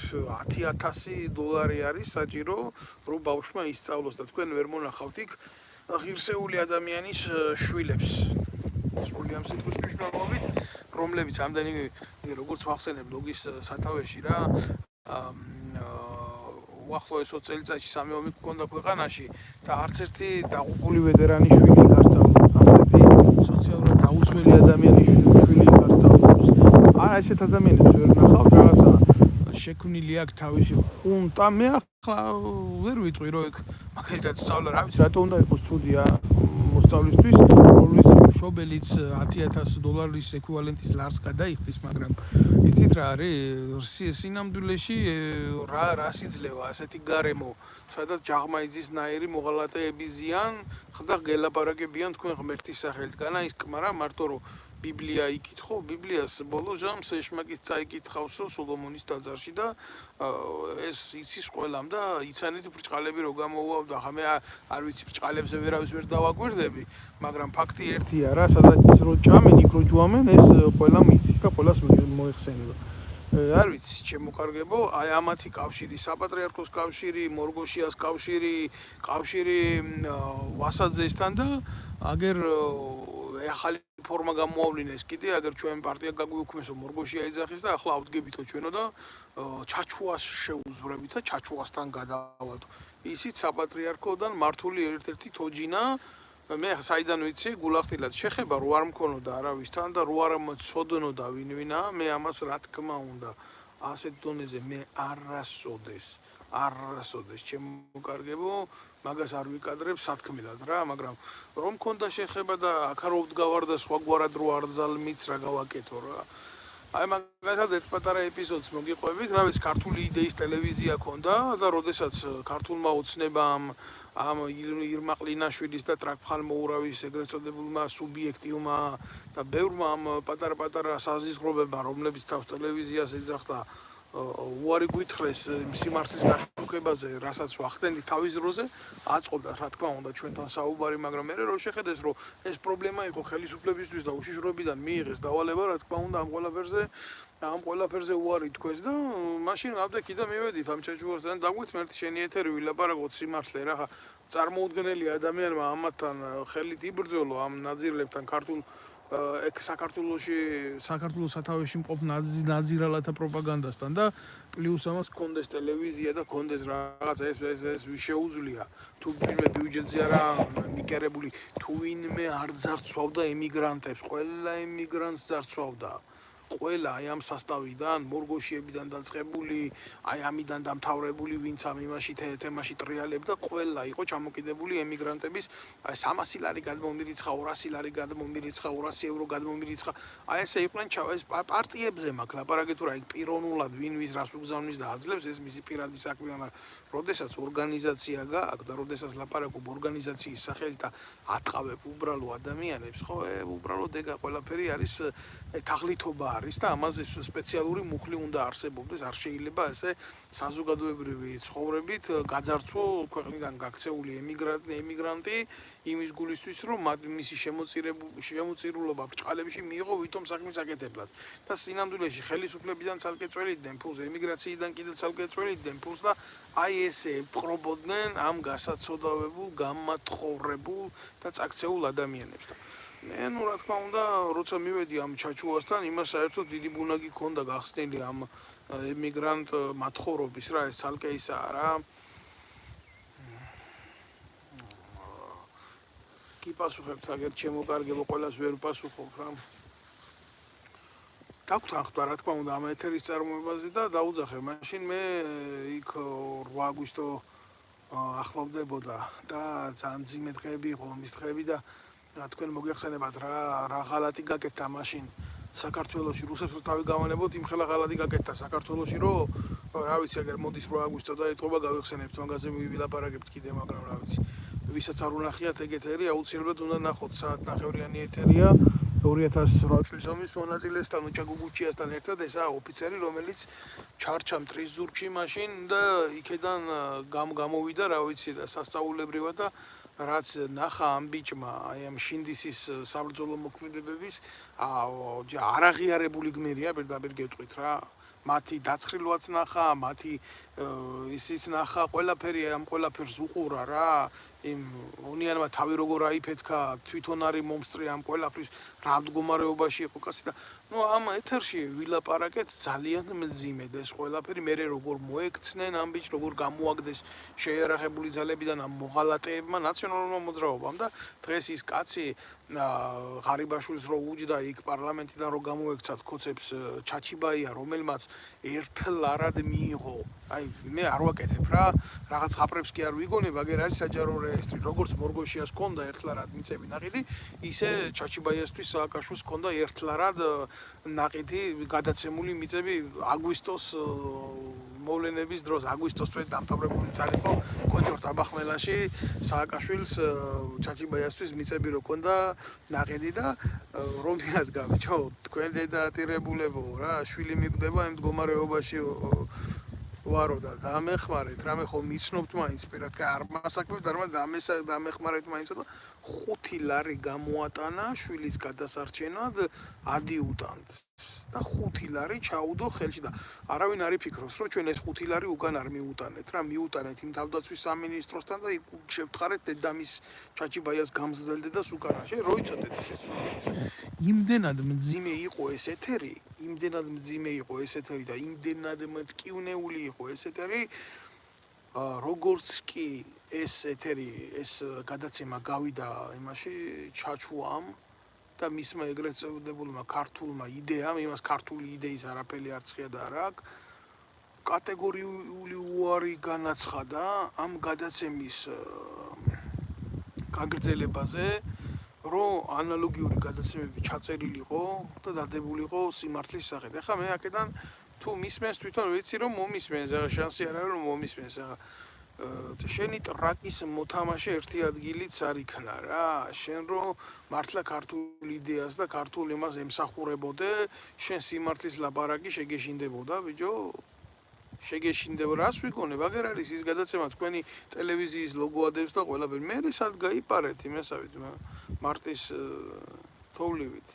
[SPEAKER 1] $10,000 არის საჭირო რომ ბავშვმა ისწავლოს და თქვენ ვერ მონახავთ იქ ღირსეული ადამიანის შვილებს სრული ამ სიტყვის მნიშვნელობით რომლებიც ამდენი როგორც ვახსენებ ბლოგის სათავეში რა უახლოესო წელიწადში 3 ომი გქონდა ქვეყანაში და არც ერთი დაღუპული ვეტერანის შვილი არ სწავლობს, არც ერთი სოციალურად დაუცველი ადამიანის შვილი არ სწავლობს. ესეთ ადამიანებს ვერ ნახავთ რაღაცა შექმნილი აქვს თავისი ხუნტა, მე ახლა ვერ ვიტყვი რომ ეგ მაგალითად სწავლა რა ვიცი რატო უნდა იყოს ცუდია მოსწავლისთვის, რომლის მშობელიც $10,000 ეკვივალენტის ლარს გადაიხდის, მაგრამ იცით რა არის სინამდვილეში რას იძლევა ასეთი გარემო, სადაც ჯაღმაიძის ნაირი მოღალატეები ზიან, ხდა გელაპარაკებიან თქვენ ღმერთის სახელით, ის კმარა მარტო რომ ბიბლია იკითხო, ბიბლიას ბოლო ჟამს ეშმაკის წაიკითხავსო სოლომონის ტაძარში და ეს იცის ყველამ და იცანით ბრჭყალები რო გამოუავდა, ხა მე არ ვიცი ბრჭყალებზე ვერავის ვერ დავაკვირდები, მაგრამ ფაქტი ერთია რა, სადაც რო ჭამენ, იქ რო ჯვამენ, ეს ყველამ იცის და ყველას მოეხსენება. არ ვიცი, ჩემო კარგებო, აი ამათი კავშირი, საპატრიარქოს კავშირი, მორგოშიას კავშირი, კავშირი ვასაძესთან და აგერ ახალი ფორმა გამოავლინეს კიდე, აგერ ჩვენ პარტია გაგვიუქმესო მორგოშია ეძახის და ახლა ავდგებითო ჩვენო და ჩაჩუას შეუძვრებით და ჩაჩუასთან გადავალთ. ისიც საპატრიარქოდან მართული ერთ-ერთი თოჯინა მე საიდან ვიცი, გულახდილად შეხება რო არ მქონოდა არავისთან და რო არ მწოდნოდა ვინვინა, მე ამას რა თქმა უნდა ასეთ დონეზე მე არასოდეს ჩემო კარგებო, მაგას არ ვიკადრებ სათქმელად რა, მაგრამ რომ მქონდა შეხება და აქარო ვდგავარ და სხვაგვარად რო არ ძალმიც რა გავაკეთო რა. აი მაგალითად ერთ პატარა ეპიზოდს მოგიყვებით, რა ვიცი, ქართული იდეის ტელევიზია ქონდა და როდესაც ქართულმა ოცნებამ ამ ირმაყლინაშვილის და ტრაქფხალმოურავის ეგრეთ წოდებულმა სუბიექტივმა და ბევრმა ამ პატარა საზიზღრობებმა, რომლებიც თავს ტელევიზიას ეძახდა უარი გვითხრეს სიმართლის გაშუქებაზე, რასაც ვახდენდით თავის დროზე, აწყობდა რა თქმა უნდა ჩვენთან საუბარი, მაგრამ მე რო შეხედეს, რომ ეს პრობლემა იყო ხელისუფლებისთვის და უშიშროებიდან მიიღეს დავალება, რა თქმა უნდა ამ ყველაფერზე უარი თქვეს და მაშინ ავდექი და მივედით ამ ჩაჩუასთან დაგვით შენი ეთერი ვილაპარაკოთ სიმართლე რა, წარმოუდგენელი ადამიანმა ამათთან ხელით იბრძოლო ამ ნაძირლებთან ქართულ საქართველოს სათავეში მყოფ ნაძირალათა პროპაგანდასთან და პლუს ამას კონდეს ტელევიზია და კონდეს რაღაცა ეს შეუძლია თუ ვინმე ბიუჯეტზე არა მიკერებული თუ ვინმე არ ძარცვავდა ემიგრანტებს ყველა ემიგრანტს ძარცვავდა ყველა აი ამ სასტავიდან, მორგოშიებიდან დაწყებული, აი ამიდან დამთავრებული, ვინც ამ იმაში თემაში ტრიალებდა, ყველა იყო ჩამოკიდებული ემიგრანტების, აი 300 ლარი გადმომირიცხა, 200 ლარი გადმომირიცხა, 200 ევრო გადმომირიცხა. აი ესე იყვნენ ეს პარტიებზე მაქვს ლაპარაკი თუ რა იქ პიროვნულად ვინ ვის რას უგზავნის და აძლევს ეს მისი პირადი საქმეა, მაგრამ როდესაც ორგანიზაცია გააქვს და როდესაც ლაპარაკობ ორგანიზაციის სახელით და ატყავებ უბრალო ადამიანებს, ხო, უბრალოდ ეგ ყველაფერი არის თაღლითობა არის და ამაზე სპეციალური მუხლი უნდა არსებობდეს, არ შეიძლება ესე საზოგადოებრივი ცხოვრებით გაძარცვო ქვეყნიდან გაქცეული ემიგრანტი იმის გულისთვის, რომ მისი შემოწირულობა ბრჭყალებში მიიღო ვითომ საქმის აკეთებლად. და სინამდვილეში ხელისუფლებიდან ცალკე წველიდნენ ფულს, ემიგრაციიდან კიდევ ცალკე წველიდნენ ფულს და აი ესე ბრყობდნენ ამ გასაცოდავებულ, გამათხოვრებულ და წაქცეულ ადამიანებს და მე ნუ რა თქმა უნდა, როცა მივედი ამ ჩაჩუვასთან, იმას საერთოდ დიდი ბუნაგი ქონდა გახსნილი ამ ემიგრანტ მათხოვრობის რა, ეს ცალკე ისაა რა. კი პასუხებთ, აგერ ჩემო კარგებო, ყველას ვერ პასუხობ რა. დაგვთანხმდა რა თქმა უნდა ამ ეთერის წარმოებაზე და დაუძახე, მაშინ მე იქ 8 აგვისტო ახლოვდებოდა და ძალიან მძიმე დღეები იყო, ომის დღეები და თქვენ მოგეხსენებათ რა ღალატი გაკეთდა მაშინ საქართველოში, რუსებს რო თავი გავანებოთ, იმ ხელა ღალატი გაკეთდა საქართველოში, რომ რა ვიცი, აგერ მოდის 8 აგვისტო და ეთყობა გავიხსენებთ, მაგაზე ვილაპარაკებთ კიდე, მაგრამ რა ვიცი, ვისაც არ უნახიათ ეგ ეთერი, აუცილებლად უნდა ნახოთ, საათნახევრიანი ეთერია 2008 წლის ომის მონაწილესთან, უჩა გუგუჩიასთან ერთად, ესაა ოფიცერი, რომელიც ჩარჩა მტრის ზურგში მაშინ და იქედან გამოვიდა, რა ვიცი, და სასწაულებრივად და რაც ნახა ამ ბიჭმა, აი ამ შინდისის საბრძოლო მოქმედებების არაღიარებული გმირია, პირდაპირ გეტყვით რა. მათი დაცხრილვაც ნახა, მათი ისიც ნახა, ყველაფერი ამ ყველაფერს უყურა რა. იმ ონიანმა თავი როგორ აიფეთქა, თვითონ არის მომსწრე ამ ყველაფრის რა მდგომარეობაში იყო კაცი და ნუ ამ ეთერში ვილაპარაკეთ ძალიან მძიმედ ეს ყველაფერი, მე როგორ მოექცნენ ამ ბიჭს, როგორ გამოაგდეს შეიარაღებული ძალებიდან ამ მოღალატეებმა ნაციონალურმა მოძრაობამ და დღეს ის კაცი ღარიბაშვილს რო უჯდა იქ პარლამენტიდან რო გამოექცათ ქოცებს ჩაჩიბაია, რომელმაც ერთლარად მიიღო. აი მე არ ვაკეთებ რა, რაღაც ხაპრებს კი არ ვიგონებ, აგერ არის საჯარო რეესტრი, როგორც მორგოშიას ჰქონდა ერთლარად მიწები ნაყიდი, ისე ჩაჩიბაიასთვის სააკაშვილს ჰქონდა ერთლარად ნაყიდი გადაცემული მიწები აგვისტოს მოვლენების დროს, აგვისტოს თვე დამთავრებული წალიყო კონჯორ ტაბახმელაში სააკაშვილს ჩაჩიბაიასთვის მიწები რო ჰქონდა ნაყიდი და რომდენად გავიჩო, თქვენ დედატირებულებო რა, შვილი მიკვდება იმ მდგომარეობაში ვარო და დამეხმარეთ, რამე ხომ მიცნობთ მაინც პირად, არ მასაქმებთ, არ დამეხმარეთ მაინც და 5 ლარი გამოატანა შვილის გადასარჩენად ადიუტანტს და 5 ლარი ჩაუდო ხელში და არავინ არ იფიქროს, რომ ჩვენ ეს 5 ლარი უკან არ მიუტანეთ რა, მიუტანეთ იმ თავდაცვის სამინისტროსთან და შევთხარეთ დედამის ჩაჩიბაიას გამზრდელ დედას უკანაში, რო იცოდეთ ეს იმდენად მძიმე იყო ეს ეთერი, იმდენად მძიმე იყო ეს ეთერი და იმდენად მტკივნეული იყო ეს ეთერი, როგორც კი ეს ეთერი, ეს გადაცემა გავიდა იმაში ჩაჩუამ და მისმა ეგრეთ წოდებულმა ქართულმა იდეამ, იმას ქართული იდეის არაფერი არ ცხია და არა აქვს, კატეგორიული უარი განაცხადა ამ გადაცემის გაგრძელებაზე, რომ ანალოგიური გადაცემები ჩაწერილიყო და დადებულიყო სიმართლის სახით. ეხლა მე აქედან თუ მისმენს თვითონ ვიცი რომ მომისმენს, ახლა შანსი არ არის რომ მომისმენს, ახლა შენი ტრაკის მოთამაშე ერთი ადგილიც არ იქნა რა, შენ რომ მართლა ქართულ იდეას და ქართულ იმას ემსახურებოდე, შენ სიმართლის ლაპარაკი შეგეშინდებოდა, ბიჭო? შეგეშინდება, რას ვიგონებ, აგერ არის ის გადაცემა თქვენი ტელევიზიის ლოგო ადევს და ყველაფერი. მე სად გაიპარეთ იმასავით, მარტის თოვლივით.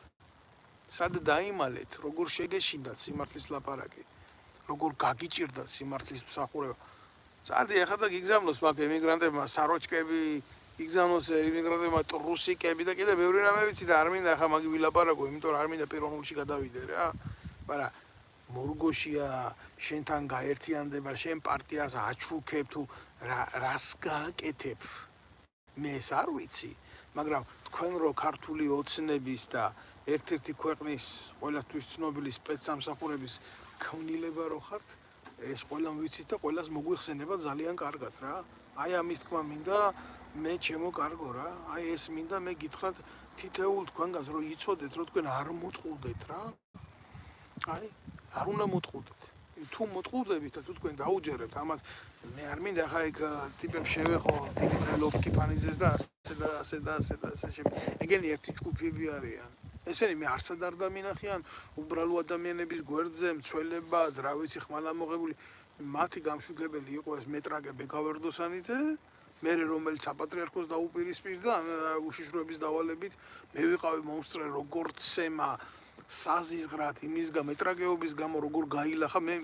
[SPEAKER 1] სად დაიმალეთ, როგორ შეგეშინდათ სიმართლის ლაპარაკი, როგორ გაგიჭირდათ სიმართლის მსახურება. წადი ახლა და გიგზავნოს მაგ ემიგრანტებმა საროჭკები, იგზავნოს ემიგრანტებმა ტრუსიკები და კიდე ბევრი რამე ვიცი და არ მინდა ახლა მაგი ვილაპარაკო, იმიტომ რომ არ მინდა პიროვნულში გადავიდე რა. მაგრამ მორგოშია შენთან გაერთიანდება, შენ პარტიას აჩუქებ თუ რას გააკეთებ? მე ეს არ ვიცი, მაგრამ თქვენ რო ქართული ოცნების და ერთ-ერთი ქვეყნის ყველასთვის ცნობილი სპეცსამსახურების ქმნილება რო ხართ, ეს ყველამ ვიცით და ყველას მოგვიხსენება ძალიან კარგად რა. აი ამის თქმა მინდა მე ჩემო კარგო რა. აი ეს მინდა მე გითხრათ თითეულ თქვენგანს რომ იცოდეთ რომ თქვენ არ მოტყუდეთ რა. აი არ უნდა მოტყუდეთ. თუ მოტყუდებით და თუ თქვენ დაუჯერებთ ამათ მე არ მინდა ხა იქ ტიპებს შევეხო დიმიტრი ლოფკიფანიძეს და ასე და ეგენი ერთი ჯგუფები არიან. ესენი მე არსად არ დამინახიან უბრალო ადამიანების გვერდზე მცველებად, რა ვიცი, ხმალამოღებული მათი გამშუქებელი იყო ეს მეტრაკე ბეკავერდოსანიძე, მე რომელიც საპატრიარქოს დაუპირისპირდა უშიშროების დავალებით, მე ვიყავი მონსტრე როგორც სემა საზიზღრად იმის მეტრაკეობის გამო როგორ გაილახა მე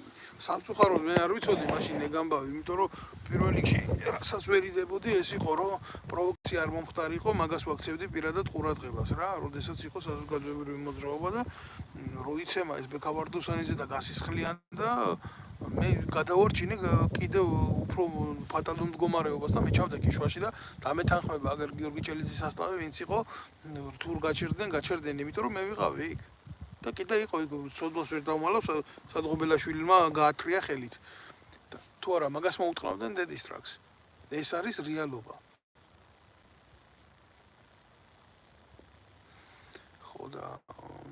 [SPEAKER 1] სამწუხაროდ მე არ ვიცოდი მაშინ ეგამბავი, იმიტომ რომ პირველ რიგში რასაც ვერიდებოდი ეს იყო რომ პროვოკაცია არ მომხდარიყო, მაგას ვაქცევდი პირადად ყურადღებას რა, როდესაც იყო საზოგადოებრივი მოძრაობა და რო იცემა ეს ბეკავარდოსანიძე და გასისხლიან და მე გადავარჩინე კიდევ უფრო ფატალურ მდგომარეობას და მე ჩავდე კიშვაში და დამეთანხმება აგერ გიორგი ჭელიძის სასწავლე ვინც იყო რთულ გაჩერდნენ, იმიტომ რომ მე ვიყავი იქ. და კიდე იყო იქ სოდოს ვერ დავმალავს სადღობელაშვილმა გაათრია ხელით. თუ არა მაგას მოუტყავდნენ დედის ტრაქს. ეს არის რეალობა. ხო და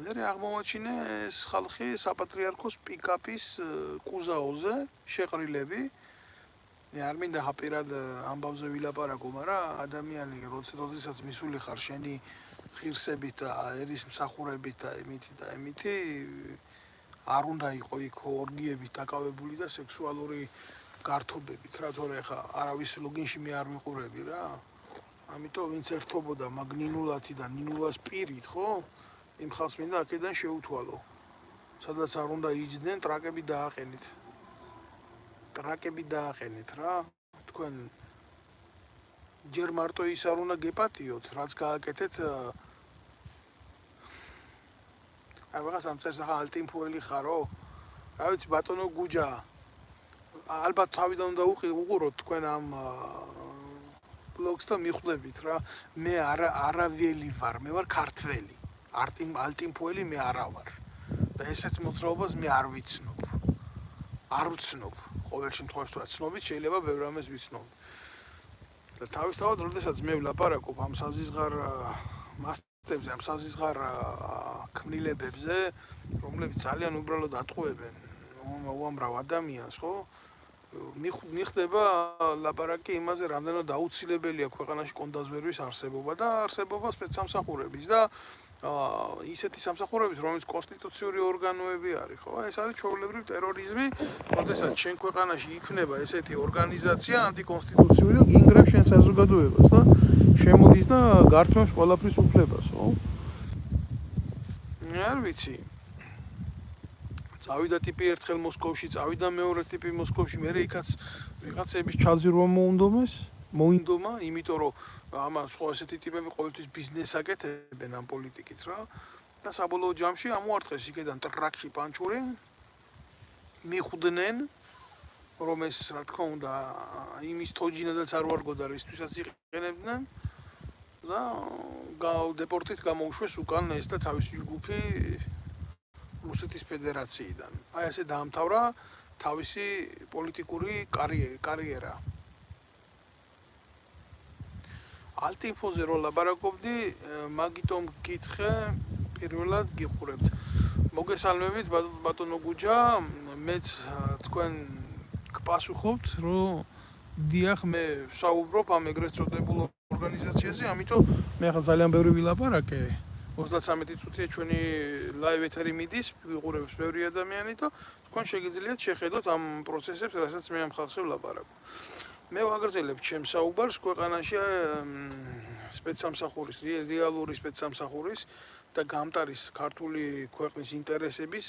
[SPEAKER 1] მე აღმოვაჩინე ეს ხალხი საპატრიარქოს პიკაპის კუზაოზე შეყრილები. მე არ მინდა ხა პირად ამბავზე ვილაპარაკო, მაგრამ ადამიანი როდესაც მისული ხარ შენი ღირსებით და ერის მსახურებით და იმითი არ უნდა იყო იქ ორგიებით დაკავებული და სექსუალური გართობებით რა, თორე ხა არავის ლოგინში მე არ ვიყურები რა. ამიტომ ვინც ერთობოდა მაგნინულათი და ნინულას პირით, ხო? იმ ხალხს მინდა აქედან შეუთვალო. სადაც არ უნდა იჯდნენ, ტრაკები დააყენით რა. თქვენ ჯერ მარტო ის არ უნდა გეპატიოთ, რაც გააკეთეთ აი ვიღაც ამ წერს ახლა ალტიმფუელი ხარო? რა ვიცი ბატონო გუჯა ალბათ თავიდან უნდა უყუროთ თქვენ ამ ბლოგს და მიხვდებით რა. მე არაველი ვარ, მე ვარ ქართველი. ალტიმფუელი მე არა ვარ. და ესეც მოძრაობას მე არ ვიცნობ. ყოველ შემთხვევაში თუ ცნობით შეიძლება ბევრ რამეს ვიცნობ. და თავისთავად როდესაც მე ვლაპარაკობ ამ საზიზღარ მასტებზე, ამ საზიზღარ ქმნილებებზე, რომლებიც ძალიან უბრალოდ ატყუებენ უამრავ ადამიანს, ხო? მიხდება ლაპარაკი იმაზე, რამდენად აუცილებელია ქვეყანაში კონდაზვერვის არსებობა და არსებობა სპეცსამსახურების და ისეთი სამსახურების, რომელიც კონსტიტუციური ორგანოები არის, ხო? ეს არის ჩვეულებრივი ტერორიზმი, როდესაც შენ ქვეყანაში იქნება ესეთი ორგანიზაცია ანტიკონსტიტუციური და გინგრებს შენ საზოგადოებას და შემოდის და გართმევს ყველაფრის უფლებას, ხო? მე არ ვიცი. წავიდა ტიპი ერთხელ მოსკოვში, წავიდა მეორე ტიპი მოსკოვში, მე იქაც ვიღაცების ჩაძირვა მოინდომა, იმიტომ რომ ამას სხვა ესეთი ტიპები ყოველთვის ბიზნესს აკეთებენ ამ პოლიტიკით რა. და საბოლოო ჯამში ამოარტყეს იქიდან ტრაქში პანჩური, მიხვდნენ, რომ ეს რა თქმა უნდა იმის თოჯინადაც არ ვარგოდა, რისთვისაც იყენებდნენ და დეპორტით გამოუშვეს უკან ეს და თავისი ჯგუფი რუსეთის ფედერაციიდან. აი ასე დაამთავრა თავისი პოლიტიკური კარიერა. ალტინფოზე რო ლაპარაკობდი, მაგიტომ გითხე პირველად გიყურებთ. მოგესალმებით ბატონო გუჯა, მეც თქვენ გპასუხობთ, რომ დიახ მე ვსაუბრობ ამ ეგრეთ წოდებულ ორგანიზაციაზე, ამიტომ მე ახლა ძალიან ბევრი ვილაპარაკე. 33 წუთია ჩვენი ლაივ ეთერი მიდის, ვიყურებს ბევრი ადამიანი და თქვენ შეგიძლიათ შეხედოთ ამ პროცესებს, რასაც მე ამ ხალხზე ვლაპარაკობ. მე ვაგრძელებ ჩემს საუბარს ქვეყანაში სპეცსამსახურის, რეალური სპეცსამსახურის და გამტარის ქართული ქვეყნის ინტერესების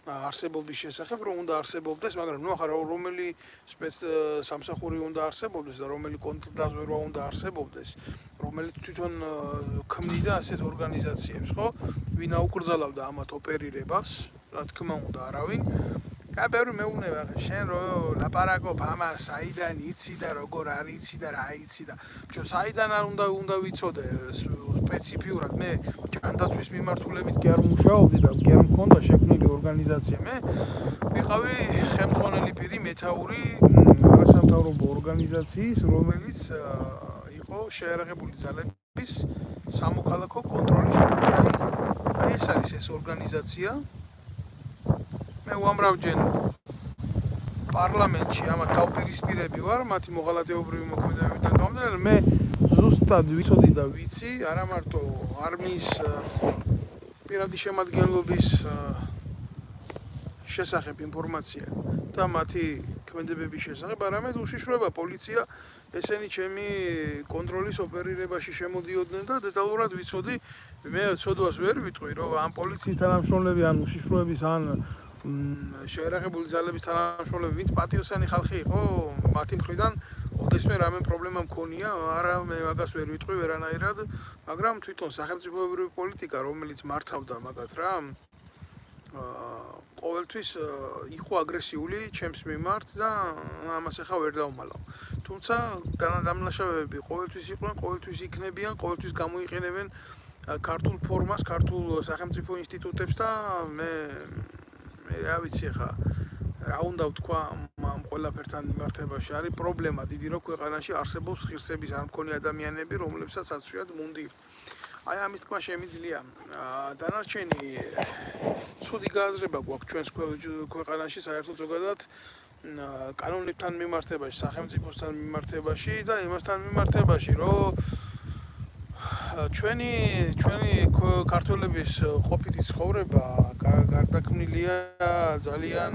[SPEAKER 1] არსებობის შესახებ, რომ უნდა არსებობდეს, მაგრამ ნუ ახლა რომელი სპეცსამსახური უნდა არსებობდეს და რომელი კონტრდაზვერვა უნდა არსებობდეს, რომელიც თვითონ ქმნიდა ასეთ ორგანიზაციებს, ხო? ვინ აუკრძალავდა ამათ ოპერირებას, რა თქმა უნდა, არავინ. კაბერი მეუბნება შენ რო ლაპარაკობ ამას საიდან იცი და როგორ არ იცი და რა იცი და ჩვენ საიდან არ უნდა ვიცოდე სპეციფიურად მე ჯანდაცვის მიმართულებით კი არ მუშაობდი და კი არ მქონდა შექმნილი ორგანიზაცია მე ვიყავი ხელმძღვანელი პირი მეთაური არასამთავრობო ორგანიზაციის რომელიც იყო შეიარაღებული ძალების სამოქალაქო კონტროლის ჯგუფი აი ეს არის ეს ორგანიზაცია მე უამრავჯერ პარლამენტში ამათ დავპირისპირები ვარ მათი მოღალატეობრივი მოქმედებებიდან გამომდინარე მე ზუსტად ვიცოდი და ვიცი არა მარტო არმიის პირადი შემადგენლობის შესახებ ინფორმაცია და მათი ქმედებების შესახებ არამედ უშიშროება პოლიცია ესენი ჩემი კონტროლის ოპერირებაში შემოდიოდნენ და დეტალურად ვიცოდი მე ცოდვას ვერ ვიტყვი რომ ამ პოლიციის თანამშრომლები ან უშიშროების ან შეიარაღებული ძალების თანამშრომლები ვინც პატიოსანი ხალხი იყო მათი მხრიდან ოდესმე რამე პრობლემა მქონია არა მე მაგას ვერ ვიტყვი ვერანაირად მაგრამ თვითონ სახელმწიფოებრივი პოლიტიკა რომელიც მართავდა მაგათ რა ყოველთვის იყო აგრესიული ჩემს მიმართ და ამას ახლა ვერ დავმალავ თუმცა დამნაშავეები ყოველთვის იყვნენ ყოველთვის იქნებიან ყოველთვის გამოიყენებენ ქართულ ფორმას ქართულ სახელმწიფო ინსტიტუტებს და მე რა ვიცი ახლა რა უნდა ვთქვა ამ ყველაფერთან მიმართებაში არის პრობლემა დიდი რომ ქვეყანაში არსებობს ღირსების არ მქონე ადამიანები რომლებსაც აცვიათ მუნდირი აი ამის თქმა შემიძლია დანარჩენი ცუდი გააზრება გვაქვს ჩვენს ქვეყანაში საერთოდ ზოგადად კანონებთან მიმართებაში სახელმწიფოსთან მიმართებაში და იმასთან მიმართებაში რომ ჩვენი ქართველების ყოფითი ცხოვრება გარდაქმნილია ძალიან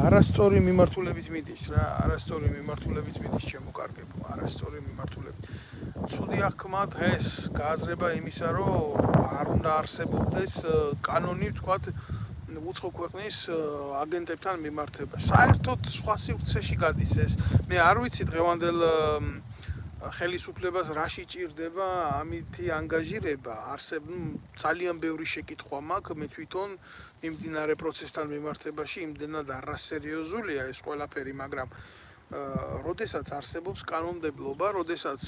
[SPEAKER 1] არასწორი მიმართულებით მიდის რა არასწორი მიმართულებით მიდის ჩემო კარგებო არასწორი მიმართულებით ცუდი აღქმა დღეს გააზრება იმისა რომ არ უნდა არსებობდეს კანონი ვთქვათ უცხო ქვეყნის აგენტებთან მიმართებაში საერთოდ სხვა სივრცეში გადის ეს მე არ ვიცი დღევანდელ ხელისუფლებას რაში ჭირდება ამითი ანგაჟირება ძალიან ბევრი შეკითხვა მაქვს მე თვითონ მიმდინარე პროცესთან მიმართებაში იმდენად არასერიოზულია ეს ყველაფერი მაგრამ როდესაც არსებობს კანონმდებლობა როდესაც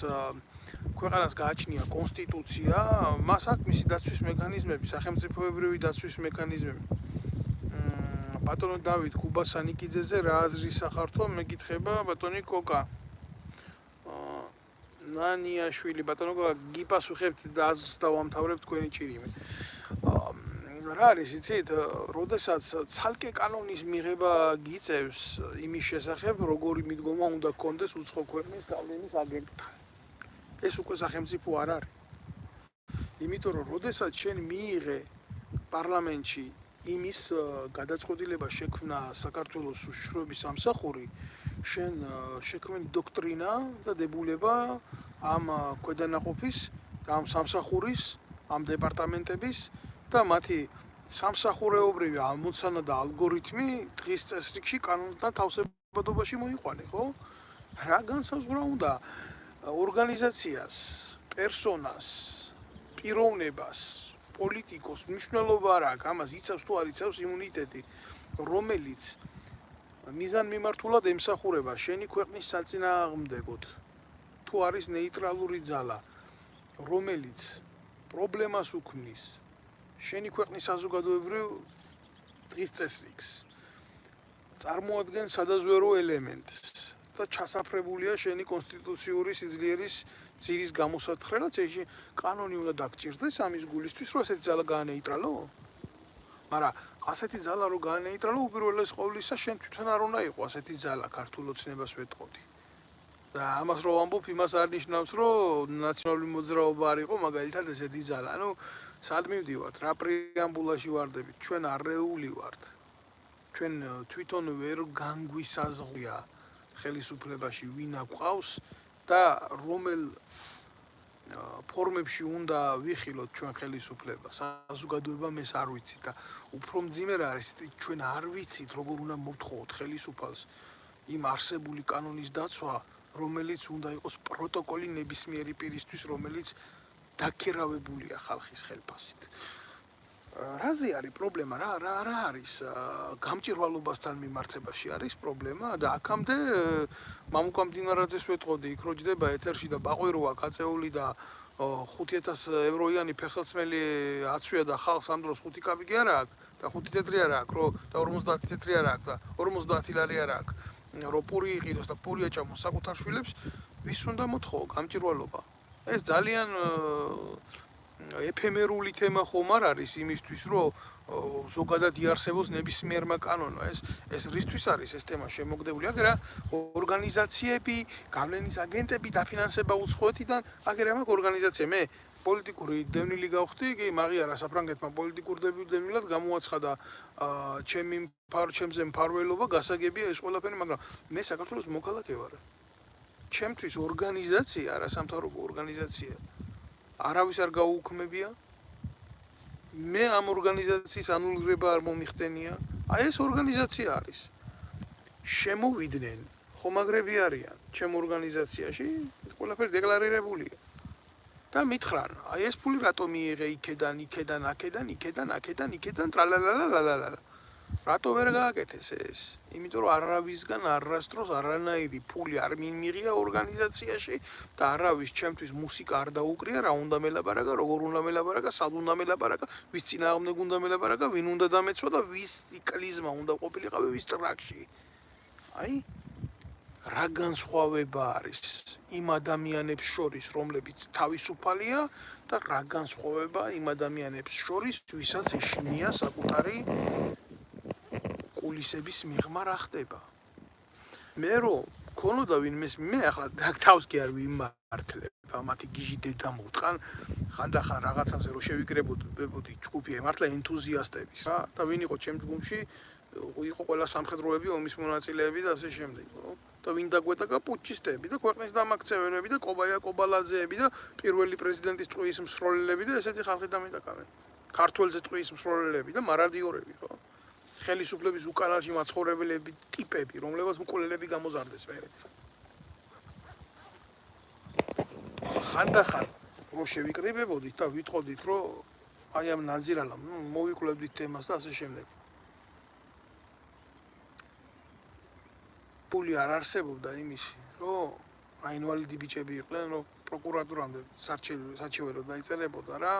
[SPEAKER 1] ქვეყანას გააჩნია კონსტიტუცია მას აქვს მისი დაცვის მექანიზმები სახელმწიფოებრივი დაცვის მექანიზმები ბატონო დავით გუბასანიკიძეზე რა აზრის სახართო მეკითხება ბატონი კოკა ნანიაშვილი ბატონო გიპასუხებთ და აზრს დავამთავრებთ თქვენი ჭირიმე რა არის იცით როდესაც ცალკე კანონის მიღება გიწევს იმის შესახებ როგორი მიდგომა უნდა გქონდეს უცხო ქვეყნის გავლენის აგენტთან ეს უკვე სახელმწიფო არ არის იმიტომ რომ როდესაც შენ მიიღე პარლამენტში იმის გადაწყვეტილება შექმნა საქართველოს უშიშროების სამსახური შენ შექმნილი დოქტრინა და დებულება ამ ქვედანაყოფის და ამ სამსახურის ამ დეპარტამენტების და მათი სამსახურეობრივი ამოცანა და ალგორითმი დღის წესრიგში კანონთან თავსებადობაში მოიყვანე ხო რა განსაზღვრა უნდა ორგანიზაციას პერსონას პიროვნებას პოლიტიკოს მნიშვნელობა არ აქვს ამას იცავს თუ არ იცავს იმუნიტეტი რომელიც მიზანმიმართულად ემსახურება შენი ქვეყნის საწინააღმდეგოდ თუ არის ნეიტრალური ძალა რომელიც პრობლემას უქმნის შენი ქვეყნის საზოგადოებრივ დღის წესრიგს წარმოადგენს სადაზვერო ელემენტს და ჩასაფრებულია შენი კონსტიტუციური სიძლიერის ძირის გამოსათხრელად ეს კანონი უნდა დაგჭირდეს ამის გულისთვის რომ ასეთი ძალა გაანეიტრალო მაგრამ ასეთი ძალა რო გაანეიტრალო უპირველეს ყოვლისა შენ თვითონ არ უნდა იყო ასეთი ძალა ქართულ ოცნებას ვეტყოდი და ამას რო ვამბობ იმას არ ნიშნავს რომ ნაციონალური მოძრაობა არ იყო მაგალითად ესეთი ძალა ანუ სად მივდივართ რა პრეამბულაში ვარდებით ჩვენ არეული ვართ ჩვენ თვითონ ვერ განგვისაზღვრია ხელისუფლებაში ვინ აგვყავს და რომელ ფორმებში უნდა ვიხილოთ ჩვენ ხელისუფლებას საზოგადოებამ ეს არ ვიცით და უფრო მძიმე რა არის ჩვენ არ ვიცით როგორ უნდა მოვთხოვოთ ხელისუფალს იმ არსებული კანონის დაცვა რომელიც უნდა იყოს პროტოკოლი ნებისმიერი პირისთვის რომელიც დაქირავებულია ხალხის ხელფასით რაზე არის პრობლემა? რა არის გამჭირვალობასთან მიმართებაში არის პრობლემა და აქამდე მამუკა მდინარაძეს ვეტყოდი, იქ რო ჯდება ეთერში და ბაყვიროა გაწეული და 5000 ევროიანი ფეხსაცმელი აცვია და ხალხს ამ დროს 5 კაბიკი არა აქვს და 5 თეთრი არა აქვს, რო და 50 თეთრი არა აქვს და 50 ლარი არა აქვს, რო პური იყიდოს და პური აჭამოს საკუთარ შვილებს, ვის უნდა მოთხოვო გამჭირვალობა? ეს ძალიან ეფემერული თემა ხომ არ არის იმისთვის, რომ ზოგადად იარსებოს ნებისმიერმა კანონმა. ეს რისთვის არის ეს თემა შემოგდებული? აქ რა ორგანიზაციები, გავლენის აგენტები დაფინანსება უცხოეთიდან, აქ რა მაქვს ორგანიზაცია? მე პოლიტიკური დევნილი გავხდი, კი მაღიარა საფრანგეთმა პოლიტიკურ დევნილად გამოაცხადა ჩემზე მფარველობა, გასაგებია ეს ყველაფერი, მაგრამ მე საქართველოს მოქალაქე ვარ. ჩემთვის ორგანიზაცია, არასამთავრობო ორგანიზაცია არავის არ გაუუქმებია. მე ამ ორგანიზაციის ანულირება არ მომიხდენია. აი ეს ორგანიზაცია არის. შემოვიდნენ ხომაგრები არიან ჩემ ორგანიზაციაში, ეს ყველაფერი დეკლარირებულია. და მითხრან, აი ეს ფული რატო მიიღე იქედან, ტრალალალალალალა. რატო ვერ გააკეთეს ეს? იმიტომ რომ არავისგან არასდროს არანაირი ფული არ მიიღია ორგანიზაციაში და არავის ჩემთვის მუსიკა არ დაუკრია, რა უნდა მელაპარაკა, როგორ უნდა მელაპარაკა, სად უნდა მელაპარაკა, ვის წინააღმდეგ უნდა მელაპარაკა, ვინ უნდა დამეცვა და ვის კლიზმა უნდა ყოფილიყავი ვის ტრაქში. აი რა განსხვავება არის იმ ადამიანებს შორის, რომლებიც თავისუფალია და რა განსხვავება იმ ადამიანებს შორის, ვისაც ეშინია საკუთარი კულისების მიღმა რა ხდება. მე რომ ქონოდა ვინმე მე ახლა თავს კი არ ვიმართლებ, მათი გიჟი დედა მოვტყან, ხანდახან რაღაცაზე რომ შევიკრებოდი ჯგუფი მართლა ენთუზიასტების რა და ვინ იყო ჩემ ჯგუფში, იყო ყველა სამხედროები, ომის მონაწილეები და ასე შემდეგ, ხო? და ვინ დაგვეტაკა პუჩისტები და ქვეყნის დამაქცეველები და კობაია კობალაძეები და პირველი პრეზიდენტის წვიის მსროლელები და ესეთი ხალხი დამეტაკავენ. ქართველზე წვიის მსროლელები და მარადიორები, ხო? ხელისუფლების უკანალში მაცხოვრებლები ტიპები, რომლებსაც მკვლელები გამოზარდეს მერე. ხანდახან რო შევიკრიბებოდით და ვიტყოდით, რომ აი ამ ნაძირალამ მოვიკვლევდით თემას და ასე შემდეგ. ფული არ არსებობდა იმისი, რომ აი ინვალიდი ბიჭები იყვნენ, რომ პროკურატურამდე საჩივერო დაიწერებოდა რა,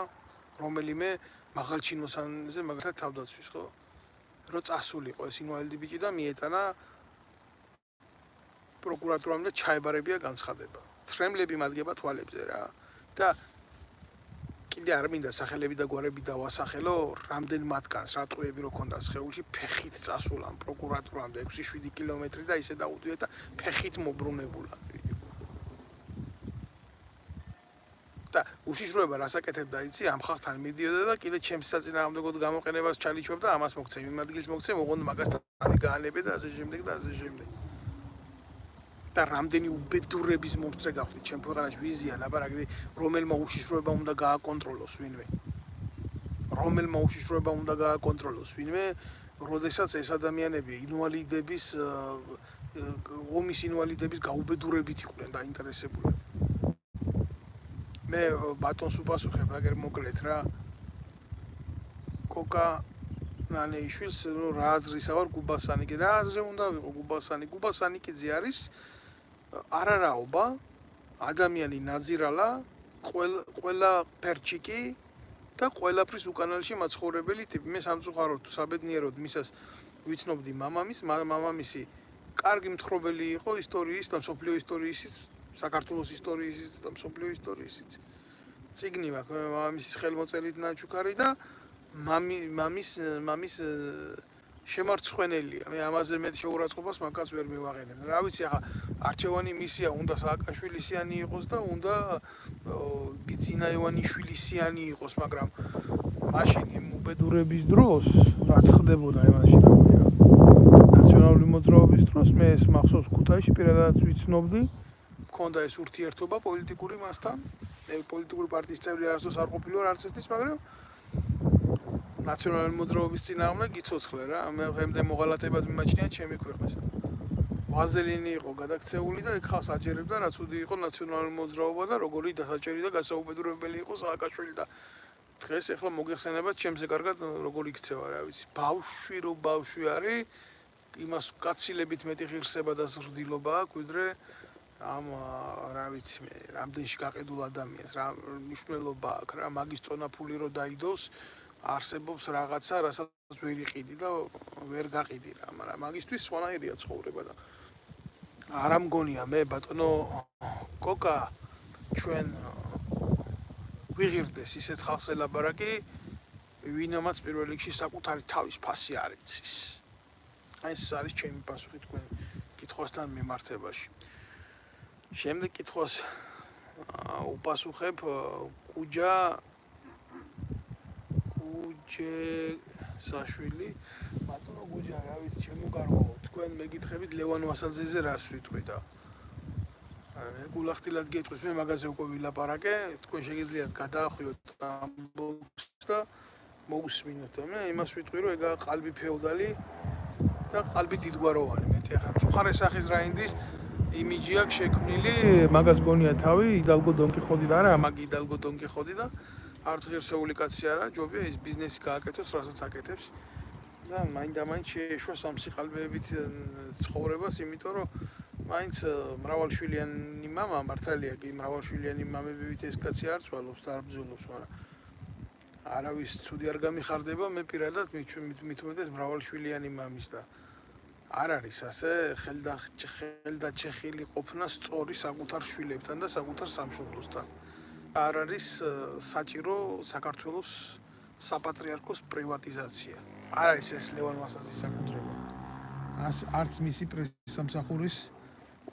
[SPEAKER 1] რომელიმე მაღალჩინოსანზე მაგალითად თავდაცვის, ხო? რო წასულიყო ეს ინვალიდი ბიჭი და მიეტანა პროკურატურამდე ჩაებარებია განცხადება. ცრემლები მადგება თვალებზე რა. და კიდე არ მინდა სახელები და გვარები დავასახელო, რამდენ მათგანს რა ტყუები რო ქონდა სხეულში, ფეხით წასულან პროკურატურამდე 6-7 კილომეტრი და ისე დაუდიოთ და ფეხით მობრუნებულან. და უშიშროება რასაკეთებდა იცი, ამ ხალხთან მიდიოდა და კიდე ჩემს საწინააღმდეგოდ გამოყენებას ჩალიჩობდა, ამას მოგცემ, იმ ადგილს მოგცემ, ოღონდ მაგასთან გაანებე და ასე შემდეგ და ასე შემდეგ. და რამდენი უბედურების მომწრე გავხდით ჩემ ქვეყანაში ვიზია ლაპარაკი, რომელმა უშიშროება უნდა გააკონტროლოს ვინმე. რომელმა უშიშროება უნდა გააკონტროლოს ვინმე, როდესაც ეს ადამიანები ინვალიდების ომის ინვალიდების გაუბედურებით იყვნენ დაინტერესებული. მე ბატონს უპასუხებ, აგერ მოკლედ რა. კოკა ნანეიშვილს რა აზრისა ვარ გუბასანი კი რა აზრი უნდა ვიყო გუბასანი კიდე არის არარაობა, ადამიანი ნაძირალა, ყველა პერჩიკი და ყველაფრის უკანალში მაცხოვრებელი ტიპი. მე სამწუხაროდ საბედნიეროდ მისას ვიცნობდი მამამისი კარგი მთხრობელი იყო ისტორიის და მსოფლიო ისტორიისიც, საქართველოს ისტორიისიც და მსოფლიო ისტორიისიც. წიგნი მაქვს მამამისის ხელმოწერით ნაჩუქარი და მამის შემარცხვენელია. მე ამაზე მეტ შეურაცხყოფას მაგას ვერ მივაღენებ. რა ვიცი, ახლა არჩევანი მისია უნდა სააკაშვილისიანი იყოს და უნდა ბიძინა ივანიშვილისიანი იყოს, მაგრამ მაშინ იმ უბედურების დროს რაც ხდებოდა იმაში რა ქვია. ნაციონალური მოძრაობის დროს მე ეს მახსოვს ქუთაისში პირადად ვიცნობდი, მქონდა ეს ურთიერთობა პოლიტიკური მასთან. მე პოლიტიკური პარტიის წევრი არასდროს არ ყოფილი ვარ არც ერთის, მაგრამ ნაციონალური მოძრაობის წინააღმდეგ გიცოცხლე რა. მე დღემდე მოღალატებად მიმაჩნია ჩემი ქვეყნის. ვაზელინი იყო გადაქცეული და ეგ ხალხს აჯერებდა, რაც უდი იყო ნაციონალური მოძრაობა და როგორი დასაჭერი და გასაუბედურებელი იყო სააკაშვილი და დღეს ახლა მოგეხსენებათ ჩემზე კარგად როგორ იქცევა რა ვიცი. ბავშვი რო ბავშვი არის, იმას გაცილებით მეტი ღირსება და ზრდილობა აქვს, ვიდრე ამ რა ვიცი მე, რამდენში გაყიდულ ადამიანს, რა მნიშვნელობა აქვს რა, მაგის წონაფული რო დაიდოს, არსებობს რაღაცა, რასაც ვერ იყიდი და ვერ გაყიდი რა, მაგრამ მაგისთვის სხვანაირია ცხოვრება და არ ამგონია მე ბატონო კოკა ჩვენ ვიღირდეს ისეთ ხალხს ელაბარაკი, ვინომაც პირველ რიგში საკუთარი თავის ფასი არ იცის. აი ეს არის ჩემი პასუხი თქვენ კითხვასთან მიმართებაში. შემდეგ კითხვას უპასუხებ კუჯა საშვილი. ბატონო კუჯა, რა ვიცი, ჩემო კარგო, თქვენ მეკითხებით ლევან ვასაძეზე რას ვიტყვი და მე გულახდილად გეტყვით, მე მაგაზე უკვე ვილაპარაკე, თქვენ შეგიძლიათ გადაახვიოთ ამბობს და მოусმინოთ. მე იმას ვიტყვი, რომ ეგა ყალბი ფეოდალი და ყალბი დიდგვაროვანი. მეტი ახლა წუხარე სახის რაინდის იმიჯი აქვს შექმნილი, მაგას გონია თავი, იდალგო დონკიხოტი და არა, მაგი იდალგო დონკიხოტი და არც ღირსეული კაცი არა, ჯობია ის ბიზნესი გააკეთოს, რასაც აკეთებს და მაინდა-მაინც შეეშვა სამსიყალბეებით ცხოვრებას, იმიტომ რომ მაინც მრავალშვილიანი მამა, მართალია კი მრავალშვილიანი მამებივით ეს კაცი არ ცვალობს და არ ბრძოლობს, მაგრამ არავის ცუდი არ გამიხარდება, მე პირადად მithumetes მრავალშვილიანი მამის და არ არის ასე ხელდაჩეხილი ყოფნა სწორი საკუთარ შვილებთან და საკუთარ სამშობლოსთან. არ არის საჭირო საქართველოს საპატრიარქოს პრივატიზაცია. არ არის ეს ლევან ვასაძის საკუთრება. არც მისი პრესამსახურის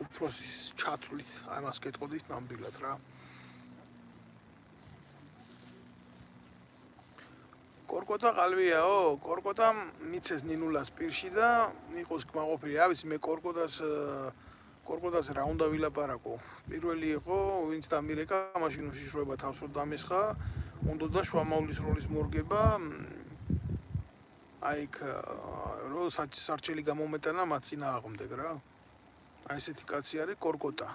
[SPEAKER 1] უფროსის ჩათვლით, ამას გეტყოდით ნამდვილად რა. კორკოტა ყალბიაო, კორკოტამ მიცეს ნინულას პირში და იყოს კმაყოფილი. რა ვიცი, მე კორკოტას რა უნდა ვილაპარაკო. პირველი იყო, ვინც დამირეკა, მაშინ უშიშროება თავს რო დამესხა, უნდა და შუამავლის როლის მორგება. აი იქ რო სარჩელი გამომეტანა მათ წინააღმდეგ რა. აი ესეთი კაცი არის კორკოტა.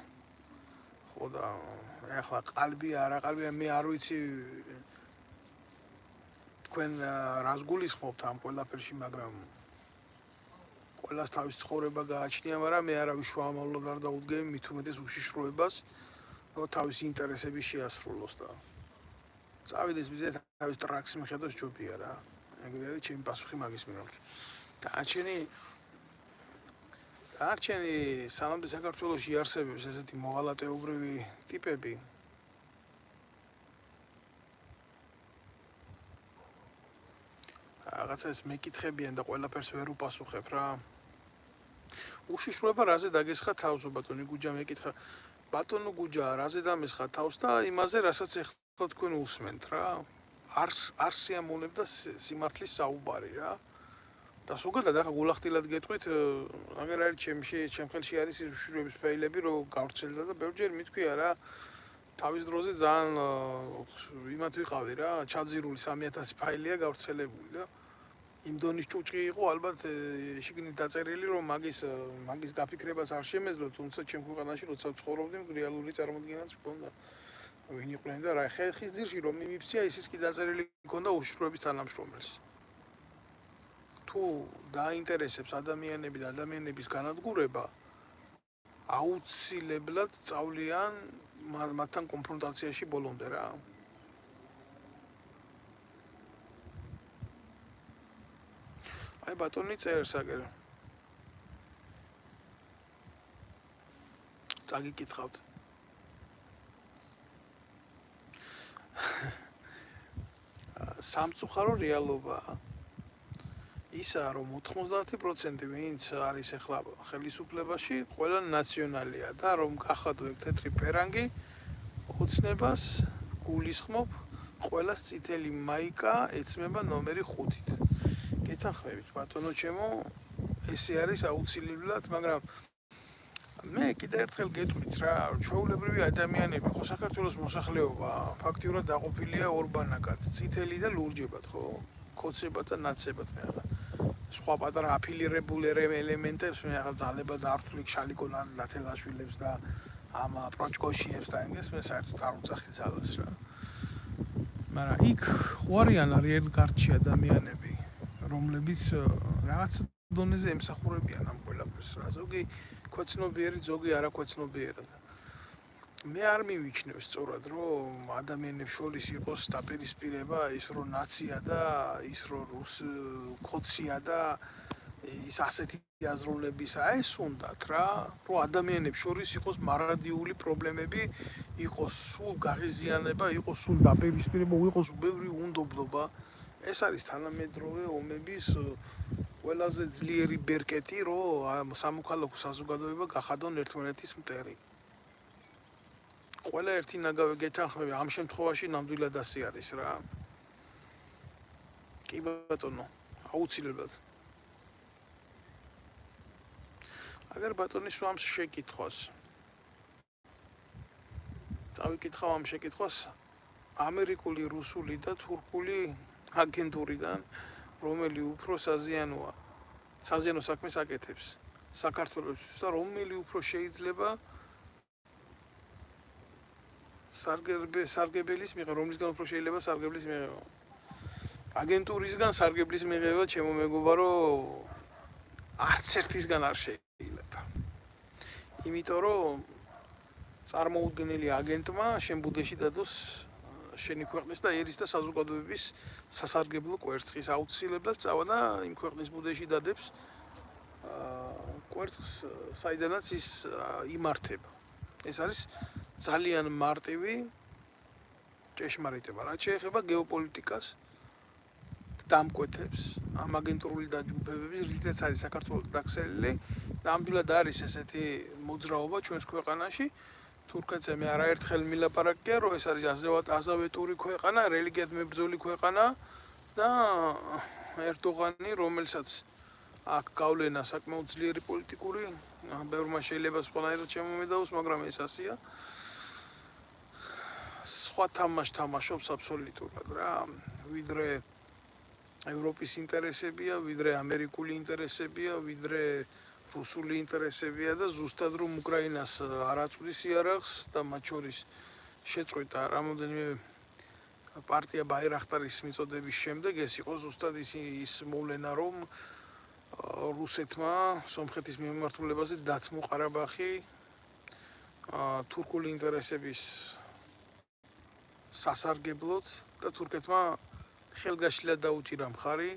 [SPEAKER 1] ხო და ახლა ყალბია, არა ყალბია, მე არ ვიცი თქვენ რას გულისხმობთ ამ ყველაფერში, მაგრამ ყველას თავის ცხოვრება გააჩნია, მაგრამ მე არავის შუამავლად არ დაუდგები მithumetes უშიშროებას, რომ თავის ინტერესები შეასრულოს და წავიდეს მიზეთ თავის ტრაქს მიხედოს ჯობია რა. ეგრე არის ჩემი პასუხი მაგის მიმართ. დარჩენი სანამდე საქართველოში არსებობს ესეთი მოღალატეობრივი ტიპები, რაღაცა ეს მეკითხებიან და ყველაფერს ვერ უპასუხებ რა. უშიშროება რაზე დაგესხა თავს, ბატონი გუჯა მეკითხა. ბატონო გუჯა, რაზე დამესხა თავს და იმაზე, რასაც ახლა თქვენ უსმენთ რა. არ სიამოვნებდა სიმართლის საუბარი რა. და ზოგადად ახლა გულახდილად გეტყვით, აგერ არის ჩემ ხელში არის ის უშიშროების ფაილები, რომ გავრცელდა და ბევრჯერ მithქვია რა. თავის დროზე ძალიან იმათ ვიყავი რა, ჩაძირული 3000 ფაილია გავრცელებული და იმ დონის ჭუჭი იყო ალბათ შიგნით დაწერილი, რომ მაგის გაფიქრებას არ შემეძლო, თუმცა ჩემ ქვეყანაში როცა ვცხოვრობდი, რეალური წარმოდგენაც მქონდა. ვინ იყვნენ და რა ხეხის ძირში რომ მიმიფცია, ისიც კი დაწერილი მქონდა უშიშროების თანამშრომელს. თუ დაინტერესებს ადამიანები და ადამიანების განადგურება, აუცილებლად წავლიან მათთან კონფრონტაციაში ბოლომდე რა. აი ბატონი წერს აგერ. წაგიკითხავთ. სამწუხარო რეალობაა. ისაა, რომ 90% ვინც არის ახლა ხელისუფლებაში, ყველა ნაციონალია და რომ გახადო ეგ თეთრი პერანგი, ოცნებას გულისხმობ, ყველას წითელი მაიკა ეცმება ნომერი 5-ით. გეთანხმებით, ბატონო ჩემო, ესე არის აუცილებლად, მაგრამ მე კიდევ ერთხელ გეტყვით რა, ჩვეულებრივი ადამიანები, ხო საქართველოს მოსახლეობა ფაქტიურად დაყოფილია ორ ბანაკად, წითელი და ლურჯებად, ხო? ქოცებად და ნაცებად მე ახლა. სხვა პატარა აფილირებული ელემენტებს მე ახლა ძალებად არ ვთვლი შალიკო ლათელაშვილებს და ამ პროჭკოშიებს და იმას მე საერთოდ არ უძახი ძალას რა. მაგრამ იქ ხوارიან არიან გარჩი ადამიანები, რომლებიც რაღაც დონეზე ემსახურებიან ამ ყველაფერს რა. ზოგი ქვეცნობიერი, ზოგი არაკვეცნობიერი. მე არ მივიჩნევ სწორად, რომ ადამიანებს შორის იყოს დაპირისპირება ის რომ ნაცია და ის რომ ქოცია და ის ასეთი აზროვნებისა, ეს უნდათ რა, რომ ადამიანებს შორის იყოს მარადიული პრობლემები, იყოს სულ გაღიზიანება, იყოს სულ დაპირისპირება, იყოს ბევრი უნდობლობა. ეს არის თანამედროვე ომების ყველაზე ძლიერი ბერკეტი, რომ სამოქალაქო საზოგადოება გახადონ ერთმანეთის მტერი. ყველა ერთი ნაგავი გეთანხმება, ამ შემთხვევაში ნამდვილად ასე არის რა. კი ბატონო, აუცილებლად. აგერ ბატონის ვამს შეკითხვას. წავიკითხავ ამ შეკითხვას ამერიკული, რუსული და თურქული აგენტურიდან, რომელი უფრო საზიანო საქმეს აკეთებს საქართველოს და რომელი უფრო შეიძლება სარგებლის მიღება, რომლისგან უფრო შეიძლება სარგებლის მიღება. აგენტურისგან სარგებლის მიღება, ჩემო მეგობარო, არც ერთისგან არ შეიძლება. იმიტომ რომ წარმოუდგენელი აგენტმა შენ ბუდეში დადოს შენი ქვეყნის და ერის და საზოგადოების სასარგებლო კვერცხის აუცილებლად წავა და იმ ქვეყნის ბუდეში დადებს კვერცხს, საიდანაც ის იმართება. ეს არის ძალიან მარტივი ჭეშმარიტება. რაც შეეხება გეოპოლიტიკას, დამკვეთებს ამ აგენტურული დაჯგუფებების, რითაც არის საქართველოს დაქცეული, ნამდვილად არის ესეთი მოძრაობა ჩვენს ქვეყანაში. თურქეთზე მე არაერთხელ მილაპარაკია, რომ ეს არის აზავეტური ქვეყანა, რელიგიად მებრძოლი ქვეყანა და ერდოღანი, რომელსაც აქ გავლენა საკმაოდ ძლიერი პოლიტიკური, ბევრმა შეიძლება სხვანაირად შემომედაოს, მაგრამ ეს ასეა. სხვა თამაშს თამაშობს აბსოლუტურად რა, ვიდრე ევროპის ინტერესებია, ვიდრე ამერიკული ინტერესებია, ვიდრე რუსული ინტერესებია და ზუსტად რომ უკრაინას არ აწვდის იარაღს და მათ შორის შეწყვეტა რამოდენიმე პარტია ბაირახტარის მიწოდების შემდეგ, ეს იყო ზუსტად ის მოვლენა, რომ რუსეთმა სომხეთის მიმართულებაზე დათმო ყარაბაღი თურქული ინტერესების სასარგებლოდ და თურქეთმა ხელგაშლად დაუჭირა მხარი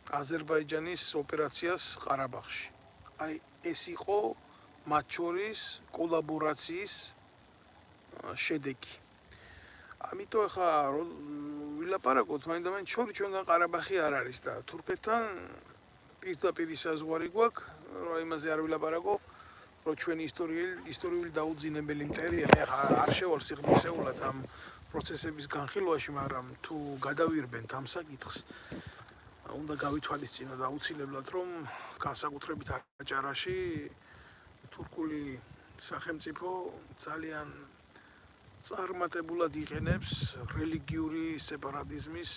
[SPEAKER 1] აზერბაიჯანის ოპერაციას ყარაბაღში. აი ეს იყო მათ შორის კოლაბორაციის შედეგი. ამიტომ ახლა ვილაპარაკოთ, მაინდამაინც შორის ჩვენგან ყარაბაღი არ არის და თურქეთთან პირდაპირ საზღვარი გვაქვს, რომ იმაზე არ ვილაპარაკო, რომ ჩვენი ისტორიული დაუძინებელი მტერია. მე ახლა არ შევალ სიღრმისეულად ამ პროცესების განხილვაში, მაგრამ თუ გადავირბენთ ამ საკითხს, უნდა გავითვალისწინოთ აუცილებლად, რომ განსაკუთრებით აჭარაში თურქული სახელმწიფო ძალიან წარმატებულად იყენებს რელიგიური სეპარატიზმის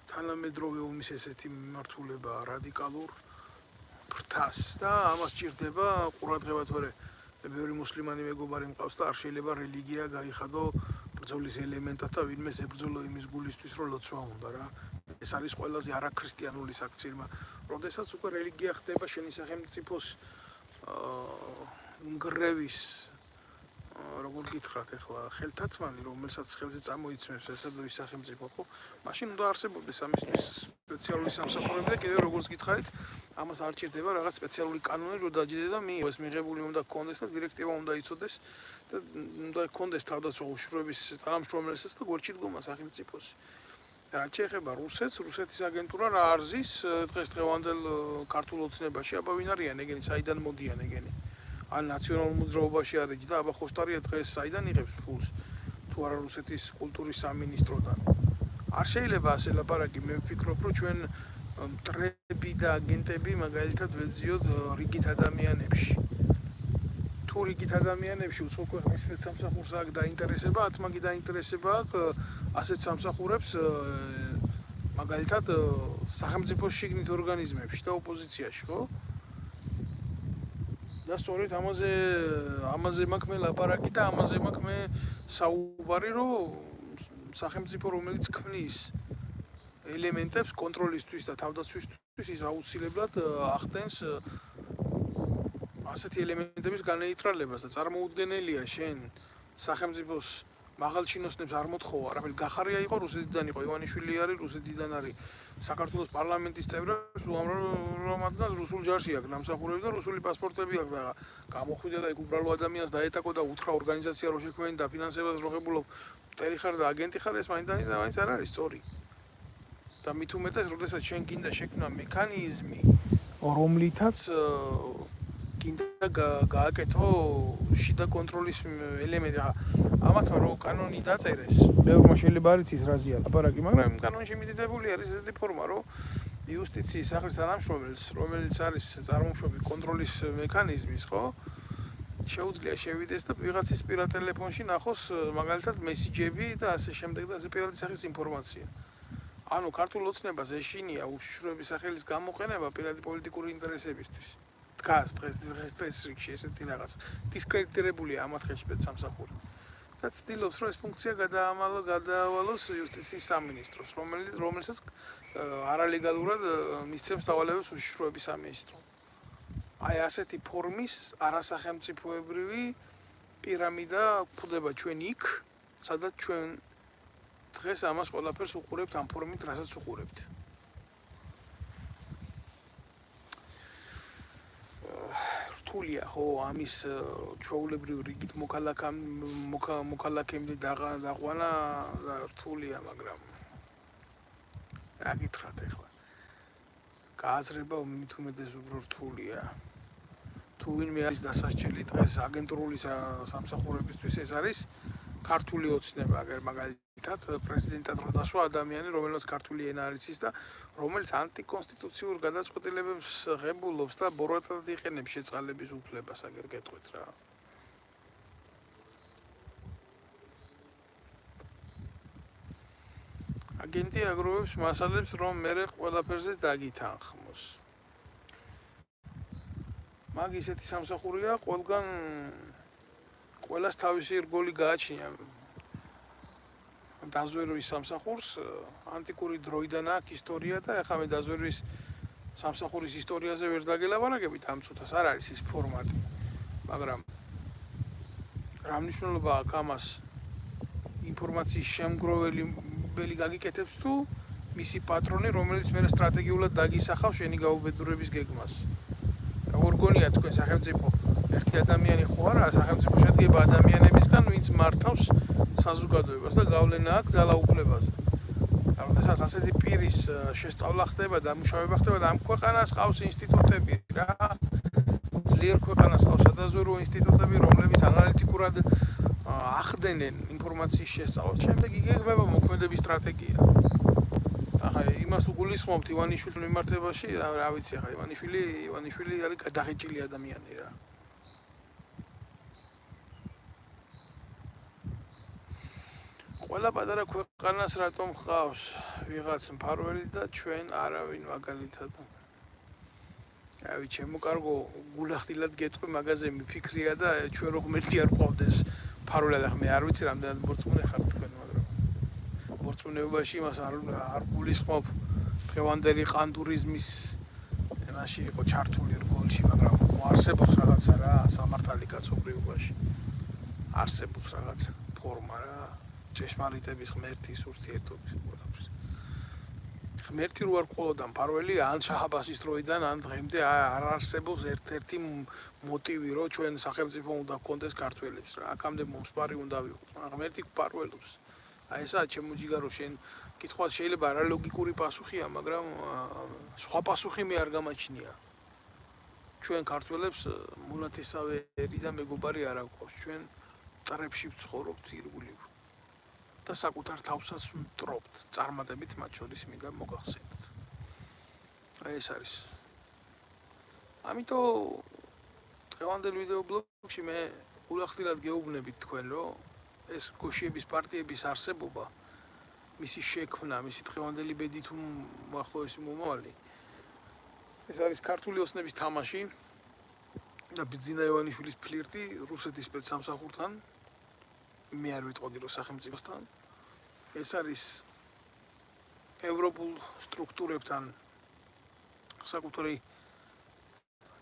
[SPEAKER 1] თანამედროვე ომის ესეთი მიმართულება რადიკალურ ფრთას და ამას ჭირდება ყურადღება, თორე ბევრი მუსლიმანი მეგობარი მყავს და არ შეიძლება რელიგია გაიხადო ბრძოლის ელემენტად და ვინმე ებრძოლო იმის გულისთვის, რომ ლოცვა უნდა რა. ეს არის ყველაზე არაქრისტიანული საქციელმა. როდესაც უკვე რელიგია ხდება შენი სახელმწიფოს ნგრევის როგორ გითხრათ ახლა ხელთათმანი, რომელსაც ხელზე წამოიცმევს ესადოის სახელმწიფო, ხო? მაშინ უნდა არსებობდეს ამისთვის სპეციალური სამსახურები და კიდევ როგორც გითხარით, ამას არ ჭირდება რაღაც სპეციალური კანონი, რომ დაჯდე და მიიღოს მიღებული უნდა გქონდეს და დირექტივა უნდა იცოდეს და უნდა გქონდეს თავდაცვა უშუქრების თანამშრომელსაც და გვერდში დგომა სახელმწიფოს. რაც შეეხება რუსეთის აგენტურა რა არზის დღესდღევანდელ ქართულ ოცნებაში, აბა ვინ არიან ეგენი, საიდან მოდიან ეგენი? ან ნაციონალურ მოძრაობაში არის და აბა ხოშტარია დღეს საიდან იღებს ფულს? თუ არა რუსეთის კულტურის სამინისტროდან. არ შეიძლება ასე ლაპარაკი, მე ვფიქრობ, რომ ჩვენ მტრები და აგენტები მაგალითად ვეძიოთ რიგით ადამიანებში. თუ რიგით ადამიანებში უცხო ქვეყნის სპეცსამსახურს აქვს დაინტერესება, ათ მაგი დაინტერესება აქვს ასეთ სამსახურებს მაგალითად სახელმწიფოს შიგნით ორგანიზმებში და ოპოზიციაში, ხო? და სწორედ ამაზე მაქვს მე ლაპარაკი და ამაზე მაქვს მე საუბარი, რომ სახელმწიფო რომელიც ქმნის ელემენტებს კონტროლისთვის და თავდაცვისთვის ის აუცილებლად ახდენს ასეთი ელემენტების განეიტრალებას და წარმოუდგენელია შენ სახელმწიფოს მაღალჩინოსნებს არ მოთხოვა, არაფერი გახარია იყო რუსეთიდან იყო ივანიშვილი არის რუსეთიდან არის საქართველოს პარლამენტის წევრებს უამრავ რამადგანს რუსულ ჯარში აქვს ნამსახურები და რუსული პასპორტები აქვს და გამოხვიდა და იქ უბრალო ადამიანს დაეტაკო და უთხრა ორგანიზაცია რო შექმენი და ფინანსებას რო ღებულობ მტერი ხარ და აგენტი ხარ ეს მაინც არ არის სწორი და მით უმეტეს როდესაც შენ გინდა შექმნა მექანიზმი რომლითაც გინდა გააკეთო შიდა კონტროლის ელემენტი ამათ რო კანონი დაწერეს ბევრმა შეიძლება არ იცის რაზეა ლაპარაკი მაგრამ კანონში მითითებული არის ესეთი ფორმა რომ იუსტიციის სახლის თანამშრომელს რომელიც არის წარმოშობი კონტროლის მექანიზმის ხო შეუძლია შევიდეს და ვიღაცის პირად ტელეფონში ნახოს მაგალითად მესიჯები და ასე შემდეგ და ასე პირადი სახის ინფორმაცია ანუ ქართულ ოცნებას ეშინია უშიშროების სახელის გამოყენება პირადი პოლიტიკური ინტერესებისთვის დგას დღეს რიგში ესეთი რაღაც დისკრედიტირებულია ამათ ხელში სპეცსამსახური და ცდილობს რომ ეს ფუნქცია გადაავალოს იუსტიციის სამინისტროს რომელსაც არალეგალურად მისცემს დავალებებს უშიშროების სამინისტრო აი ასეთი ფორმის არასახელმწიფოებრივი პირამიდა გვხვდება ჩვენ იქ სადაც ჩვენ დღეს ამას ყველაფერს უყურებთ ამ ფორმით რასაც უყურებთ რთულია ხო ამის ჩვეულებრივ რიგით მოქალაქემდე დაყვანა რთულია მაგრამ რა გითხრათ ახლა გააზრება მით უმეტეს უფრო რთულია თუ ვინმე არის დასასჯელი დღეს აგენტურული სამსახურებისთვის ეს არის ქართული ოცნება აგერ მაგალითად პრეზიდენტად რო დასვა ადამიანი რომელსაც ქართული ენა არ იცის და რომელიც ანტიკონსტიტუციურ გადაწყვეტილებებს ღებულობს და ბოროტად იყენებს შეწყალების უფლებას აგერ გეტყვით რა აგენტი აგროვებს მასალებს რომ მერე ყველაფერზე დაგითანხმოს მაგ ისეთი სამსახურია ყველას თავისი რგოლი გააჩნია დაზვერვის სამსახურს ანტიკური დროიდან აქვს ისტორია და ახლა მე დაზვერვის სამსახურის ისტორიაზე ვერ დაგელაპარაკებით ამ წუთას არ არის ის ფორმატი მაგრამ რა მნიშვნელობა აქვს ამას ინფორმაციის შემგროვებელი გაგიკეთებს თუ მისი პატრონი რომელიც მე სტრატეგიულად დაგისახავს შენი გაუბედურების გეგმას როგორ გონია თქვენ სახელმწიფო ერთი ადამიანი ხო არა სახელმწიფო შედგება ადამიანებისგან ვინც მართავს საზოგადოებას და გავლენა აქვს ძალაუფლებაზე. როდესაც ასეთი პირის შესწავლა ხდება და მუშაობა ხდება და ამ ქვეყანას ყავს ინსტიტუტები რა ძლიერ ქვეყანას ყავს სადაზვერვო ინსტიტუტები რომლებიც ანალიტიკურად ახდენენ ინფორმაციის შესწავლას შემდეგ იგეგმება მოქმედების სტრატეგია ახლა იმას თუ გულისხმობთ ივანიშვილის მიმართებაში რა ვიცი ახლა ივანიშვილი არის გადაღეჭილი ადამიანი რა ყველა პატარა ქვეყანას რატომ ხავს ვიღაც მფარველი და ჩვენ არავინ მაგალითად აი ჩემო კარგო გულახდილად გეტყვი მაგაზე მიფიქრია და ჩვენ რო ღმერთი არ ყავდეს მფარველად ახლა მე არ ვიცი რამდენად მორწმუნე ხართ თქვენ მაგრამ მორწმუნეობაში იმას არ გულისხმობ დღევანდელი ყანდურიზმის ენაში იყო ჩართული რგოლში მაგრამ არსებობს რაღაცა რა სამართალი კაცობრიობაში არსებობს რაღაც ფორმა რა ჭეშმარიტების ღმერთის ურთიერთობის ყველაფრის. ღმერთი რო არ ყოლოდა მფარველი ან შაჰაბასის დროიდან ან დღემდე არ არსებობს ერთ-ერთი მოტივი რომ ჩვენ სახელმწიფო უნდა გქონდეს ქართველებს რა. აქამდე მომსპარი უნდა ვიყოთ. ღმერთი გფარველობს. აი ესაა ჩემო ჯიგარო შენ კითხვას შეიძლება არალოგიკური პასუხია, მაგრამ სხვა პასუხი მე არ გამაჩნია. ჩვენ ქართველებს მონათესავე ერი და მეგობარი არ აქვს. ჩვენ წრებში ვცხოვრობთ ირგულივ. და საკუთარ თავსაც ვტრობთ წარმატებით მათ შორის მინდა მოგახსენოთ. აი ეს არის. ამიტომ დღევანდელ ვიდეო ბლოგში მე გულახდილად გეუბნებით თქვენ რომ ეს გოშიების პარტიების არსებობა მისი შექმნა, მისი დღევანდელი ბედი თუ მოახლოესი მომავალი ეს არის ქართული ოცნების თამაში და ბიძინა ივანიშვილის ფლირტი რუსეთის სპეცსამსახურთან მე არ ვიტყოდი რომ სახელმწიფოსთან ეს არის ევროპულ სტრუქტურებთან საკუთარი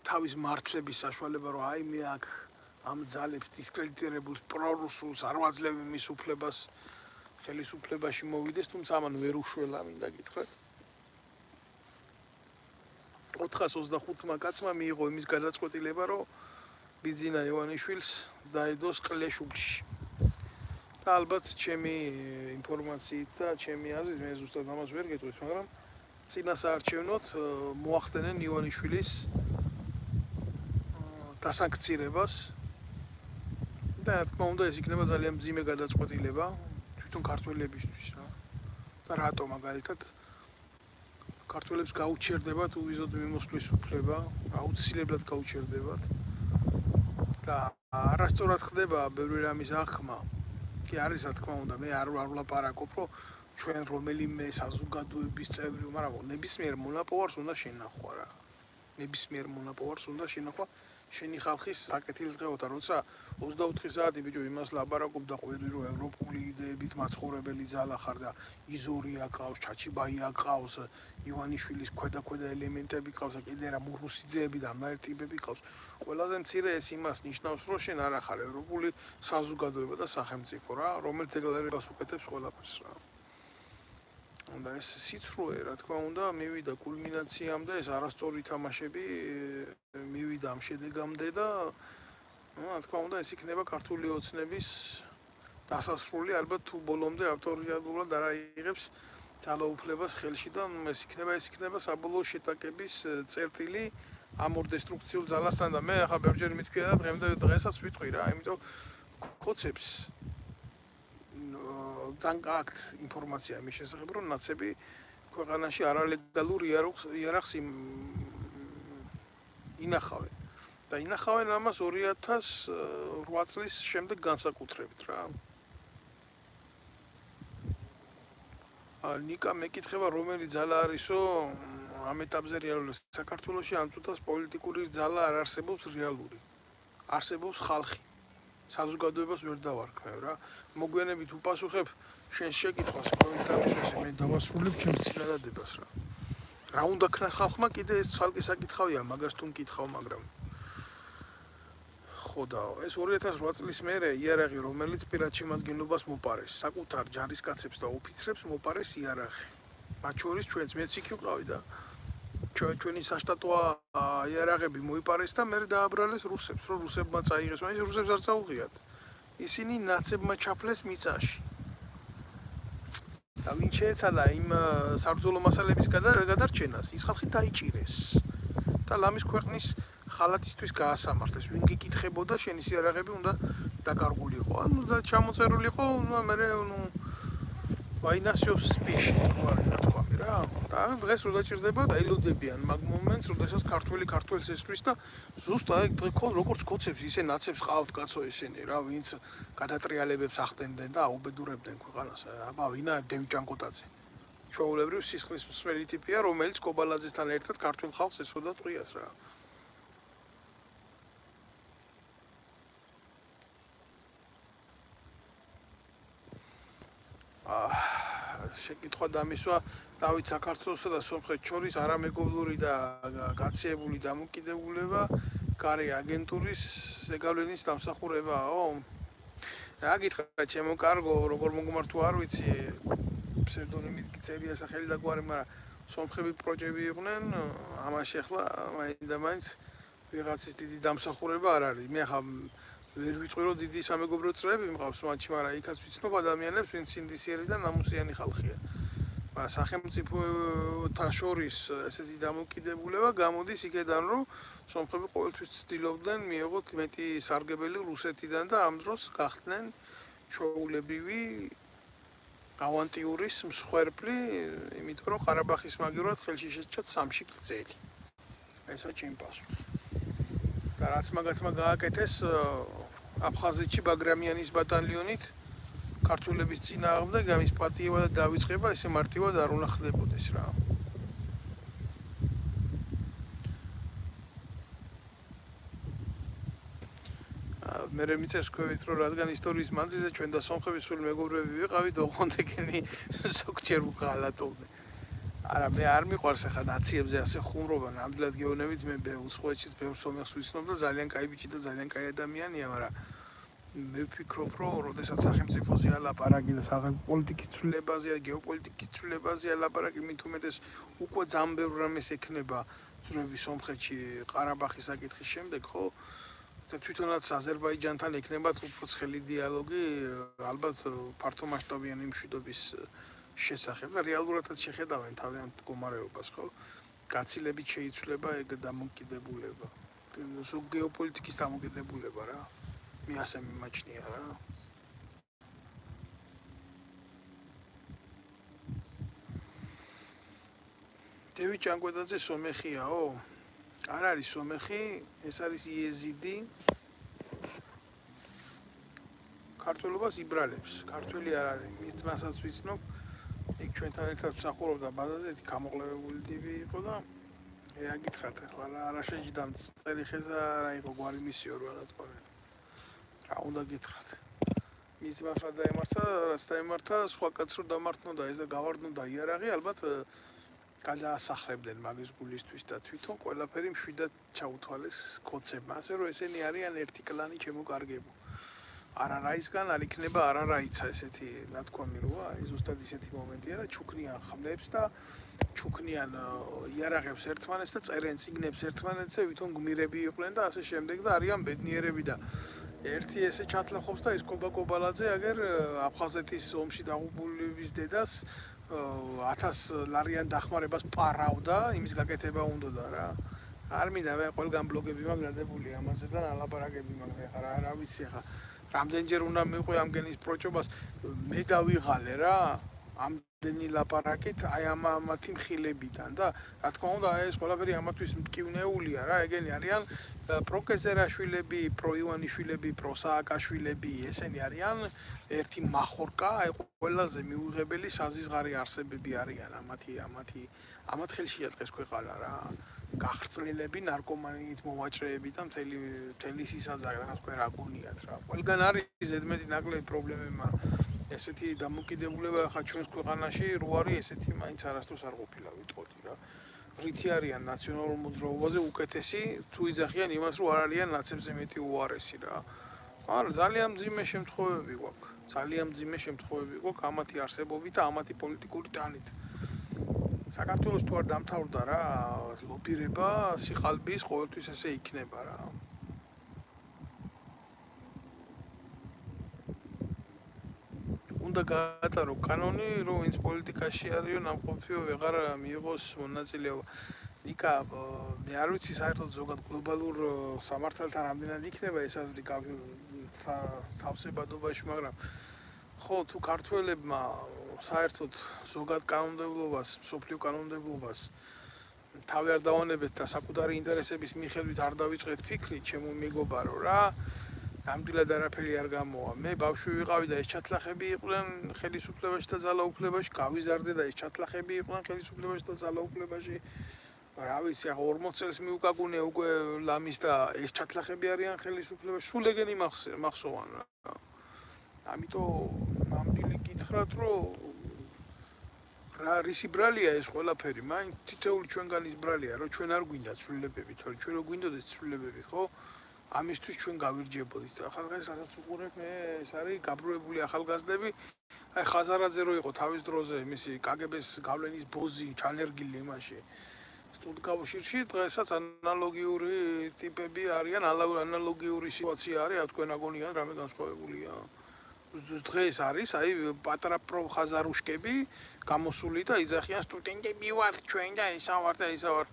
[SPEAKER 1] თავის მართლების საშუალება, რომ აი მე აქ ამ ძალებს დისკრედიტირებულს პრორუსულს არ ვაძლევ მის უფლებას ხელისუფლებაში მოვიდეს, თუმცა ამან ვერ უშველა, მინდა გითხრათ. 425-მა კაცმა მიიღო იმის გადაწყვეტილება, რომ ბიძინა ივანიშვილს დაედოს ყლეშუბლში. და ალბათ ჩემი ინფორმაციით და ჩემი აზრით, მე ზუსტად ამას ვერ გეტყვით, მაგრამ წინასაარჩევნოდ მოახდენენ ივანიშვილის დასანქცირებას და რა თქმა უნდა ეს იქნება ძალიან მძიმე გადაწყვეტილება თვითონ ქართველებისთვის რა. და რატო მაგალითად ქართველებს გაუჩერდებათ უვიზოდ მიმოსვლის უფლება, აუცილებლად გაუჩერდებათ და არასწორად ხდება ბევრი რამის აღქმა. კი არის რა თქმა უნდა, მე არ ვლაპარაკობ, რომ ჩვენ რომელიმე საზოგადოების წევრი, მაგრამ ნებისმიერ მონაპოვარს უნდა შენახვა რა. ნებისმიერ მონაპოვარს უნდა შენახვა შენი ხალხის საკეთილ დღეოთა, როცა 24 საათი ბიჭო იმას ლაპარაკობ და ყვირი რომ ევროპული იდეებით მაცხოვრებელი ძალა ხარ და იზორია ყავს, ჩაჩიბაია ყავს, ივანიშვილის ქვედა ელემენტები ყავს, კიდე რა მურუსიძეები და ამერტ ტიპები ყავს. ყველაზე მცირე ეს იმას ნიშნავს, რომ შენ არ ახარ ევროპული საზოგადოება და სახელმწიფო რა, რომელიც დეკლარებას უკეთებს ყველაფერს რა. და ეს სიცრუე, რა თქმა უნდა, მივიდა კულმინაციამდე, ეს არასწორი თამაშები მივიდა ამ შედეგამდე და რა თქმა უნდა, ეს იქნება ქართული ოცნების დასასრული, ალბათ თუ ბოლომდე ავტორიტეტულად არ აიღებს ძალაუფლებას ხელში და ეს იქნება საბოლოო შეტაკების წერტილი ამ ორ დესტრუქციულ ძალასთან და მე ახლა ბევრჯერ მithქვია და დღესაც ვიტყვი რა, იმიტომ კოცებს ძალიან გააქვთ ინფორმაცია იმის შესახებ, რომ ნაცები ქვეყანაში არალეგალურ იარაღს ინახავენ. და ინახავენ ამას 2008 წლის შემდეგ განსაკუთრებით რა. ნიკა მეკითხება, რომელი ძალა არისო ამ ეტაპზე რეალური საქართველოში ამ წუთას პოლიტიკური ძალა არ არსებობს რეალური. არსებობს ხალხი. საზოგადოებას ვერ დავარქმევ რა. მოგვიანებით უპასუხებ შენ შეკითხვას, კომენტარებში მე დავასრულებ ჩემს წინადადებას რა. რა უნდა ქნას ხალხმა კიდე ეს ცალკე საკითხავია, მაგას თუ მკითხავ, მაგრამ ხო და ეს 2008 წლის მერე იარაღი, რომელიც პირად შემადგენლობას მოპარეს, საკუთარ ჯარისკაცებს და ოფიცრებს მოპარეს იარაღი. მათ შორის ჩვენც მეც იქ ვიყავი და ჩვენი საშტატო იარაღები მოიპარეს და მე დააბრალეს რუსებს, რომ რუსებმა წაიღეს, მაგრამ ის რუსებს არ წაუღიათ. ისინი ნაცებმა ჩაფლეს მიწაში. და ვინ შეეცადა იმ საბრძოლო მასალების გადარჩენას, ის ხალხი დაიჭირეს. და ლამის ქვეყნის ხალათისთვის გაასამართლეს. ვინ გიკითხებოდა, შენი იარაღები უნდა დაკარგულიყო. ანუ და ჩამოწერულიყო, მე ვაინასიოს სპეში რა. და დღეს რო დაჭირდება, დაილოდებიან მაგ მომენტს, როდესაც ქართველს ესვრის და ზუსტად როგორც კოცებს, ისე ნაცებს ყავთ კაცო ესენი რა, ვინც გადატრიალებებს ახდენდნენ და აუბედურებდნენ ქვეყანას. აბა ვინა დევი ჭანკოტაძე. ჩვეულებრივ სისხლის მსმელი ტიპია, რომელიც კობალაძესთან ერთად ქართველ ხალხს ესვოდა ტყვიას რა. შეკითხვა დამისვა დავით საქართველოსა და სომხეთს შორის არამეგობრული და გაციებული დამოკიდებულება კარი აგენტურის ზეგავლენის დამსახურებაო? რა გითხრა ჩემო კარგო, როგორ მოგმართო არ ვიცი, ფსევდონიმით წერია სახელი და გვარი, მაგრამ სომხები პროჭები იყვნენ, ამაში ახლა მაინც ვიღაცის დიდი დამსახურება არ არის. მე ახლა ვერ ვიტყვი რომ დიდი სამეგობრო წრეები მყავს მათში, მაგრამ იქაც ვიცნობ ადამიანებს, ვინც სინდისიერი და ნამუსიანი ხალხია. მაგრამ სახელმწიფოთა შორის ესეთი დამოკიდებულება გამოდის იქედან, რომ სომხები ყოველთვის ცდილობდნენ მიეღოთ მეტი სარგებელი რუსეთიდან და ამ დროს გახდნენ ჩვეულებრივი ავანტიურის მსხვერპლი, იმიტომ რომ ყარაბახის მაგივრად ხელში შეჭრა სამში გრძელი. ესა ჩემი პასუხი. და რაც მაგათმა გააკეთეს აფხაზეთში ბაგრამიანის ბატალიონით ქართველების წინააღმდეგ ამის პატიება და დავიწყება, ესე მარტივად არ უნდა ხდებოდეს რა. მე მიწერს ქვევით რომ რადგან ისტორიის მანძილზე ჩვენ და სომხები სულ მეგობრები ვიყავით ოღონდ ეგენი ზოგჯერ უღალატობდნენ არა მე არ მიყვარს ახლა ნაციებზე ასე ხუმრობა ნამდვილად გეუბნებით მე უცხოეთშიც ბევრ სომეხს ვიცნობ და ძალიან კაი ბიჭი და ძალიან კაი ადამიანია მაგრამ მე ვფიქრობ რომ როდესაც სახელმწიფოზეა ლაპარაკი და სახელმწიფო პოლიტიკის ცვლილებაზეა გეოპოლიტიკის ცვლილებაზეა ლაპარაკი მით უმეტეს უკვე ძალიან ბევრ რამეს ექნება ძრები სომხეთში ყარაბახის საკითხის შემდეგ ხო და თვითონაც აზერბაიჯანთან ექნება უფრო ცხელი დიალოგი ალბათ ფართო მასშტაბიანი მშვიდობის შესახებ და რეალურადაც შეხედავენ თავიანთ მდგომარეობას ხო გაცილებით შეიცვლება ეგ დამოკიდებულება გეოპოლიტიკის დამოკიდებულება რა მე ასე მიმაჩნია რა დევი ჭანკვედაძე სომეხიაო არ არის სომეხი ეს არის იეზიდი ქართველობას იბრალებს ქართველი არ არის მის ძმასაც ვიცნობ იქ ჩვენთან ერთად მსახურობდა ბაზაზე ერთი გამოყლებებული ტიპი იყო და რა გითხრათ ახლა რა შეჯდა წერი ხეზა რა იყო გვარი მისიო რა თქმა რა უნდა გითხრათ მის ძმას რა დაემართა რაც დაემართა სხვა კაცს რო დამართნოდა ეს და გავარდნოდა იარაღი ალბათ გადაასახლებდნენ მაგის გულისთვის და თვითონ ყველაფერი მშვიდად ჩაუთვალეს კოცებმა ასე რომ ესენი არიან ერთი კლანი ჩემოკარგებო არა რაისგან არ იქნება არა რაიცა ესეთი ნათქვამი როა ეს ზუსტად ისეთი მომენტია და ჩუქნიან ხმლებს და ჩუქნიან იარაღებს ერთმანეთს და წერენ წიგნებს ერთმანეთზე ვითომ გმირები იყვნენ და ასე შემდეგ და არიან ბედნიერები და ერთი ესე ჩათლახობს და ის კობაკობალაძე აგერ აფხაზეთის ომში დაღუპულების დედას 1000 ლარიან დახმარებას პარავდა იმის გაკეთება უნდოდა რა არ მინდა მე ყველგან ბლოგები მაქვს დადებული ამაზე და ალაპარაკები მაქვს ახლა რა ვიცი ახლა რამდენჯერ უნდა მიყვე ამგენის პროჭობას მე დავიღალე რა ამდენი ლაპარაკით აი ამათი მხილებიდან და რა თქმა უნდა ეს ყველაფერი ამათვის მტკივნეულია რა ეგენი არიან პროკეზერაშვილები პროივანიშვილები პროსააკაშვილები ესენი არიან ერთი მახორკა აი ყველაზე მიუღებელი საზიზღარი არსებები არიან ამათ ხელში იატყეს ქვეყანა რა გახრწნილები ნარკომანით მოვაჭრეები და მთელი სისაძაკი რა თქვენ რა გონიათ რა ყველგან არის ზედმეტი ნაკლები პრობლემები მაგრამ ესეთი დამოკიდებულება ხა ჩვენს ქვეყანაში რო არის ესეთი მაინც არასდროს არ ყოფილა ვიტყოდი რა რითი არიან ნაციონალურ მოძრაობაზე უკეთესი თუ იძახიან იმას რომ არ არიან ნაცებზე მეტი უარესი რა მაგრამ ძალიან მძიმე შემთხვევები გვაქვს ამათი არსებობით და ამათი პოლიტიკური ტანით საქართველოს თუ არ დამთავრდა რა ლობირება სიხალბის ყოველთვის ესე იქნება რა უნდა გაატარო კანონი რომ ვინც პოლიტიკაში არისო ნამყოფიო ვეღარ მიიღოს მონაწილეობა ნიკა მე არ ვიცი საერთოდ ზოგად გლობალურ სამართალთან რამდენად იქნება ეს აზრი თავსებადობაში მაგრამ ხო თუ ქართველებმა საერთოდ ზოგად კანონმდებლობას სოფლიო კანონმდებლობას თავი არ დავანებეთ და საკუთარი ინტერესების მიხედვით არ დავიწყეთ ფიქრი ჩემო მეგობარო რა ნამდვილად არაფერი არ გამოვა მე ბავშვი ვიყავი და ეს ჩათლახები იყვნენ ხელისუფლებაში და ძალაუფლებაში გავიზარდე და ეს ჩათლახები იყვნენ ხელისუფლებაში და ძალაუფლებაში რა ვიცი ახლა 40 წელს მიუკაგუნე უკვე ლამის და ეს ჩათლახები არიან ხელისუფლებაში სულ ეგენი მახსოვან რა ამიტომ ნამდვილი გითხრათ რომ რა რისი ბრალია ეს ყველაფერი მაინც თითოეული ჩვენგანის ბრალია რომ ჩვენ არ გვინდა ცვლილებები თორე ჩვენ რო გვინდოდეს ცვლილებები ხო ამისთვის ჩვენ გავირჯებოდით ახალგაზრდას რასაც უყურებ მე ეს არის გაბრუებული ახალგაზრდები აი ხაზარაძე რო იყო თავის დროზე მისი კგბ-ს გავლენის ბოზი ჩანერგილი იმაში სტუდკავშირში დღესაც ანალოგიური ტიპები არიან ანალოგიური სიტუაცია არის თქვენ აგონიათ რამე განსხვავებულია დღეს არის აი პატარა პროხაზარუშკები გამოსული და იძახიან სტუდენტები ვართ ჩვენ და ისა ვართ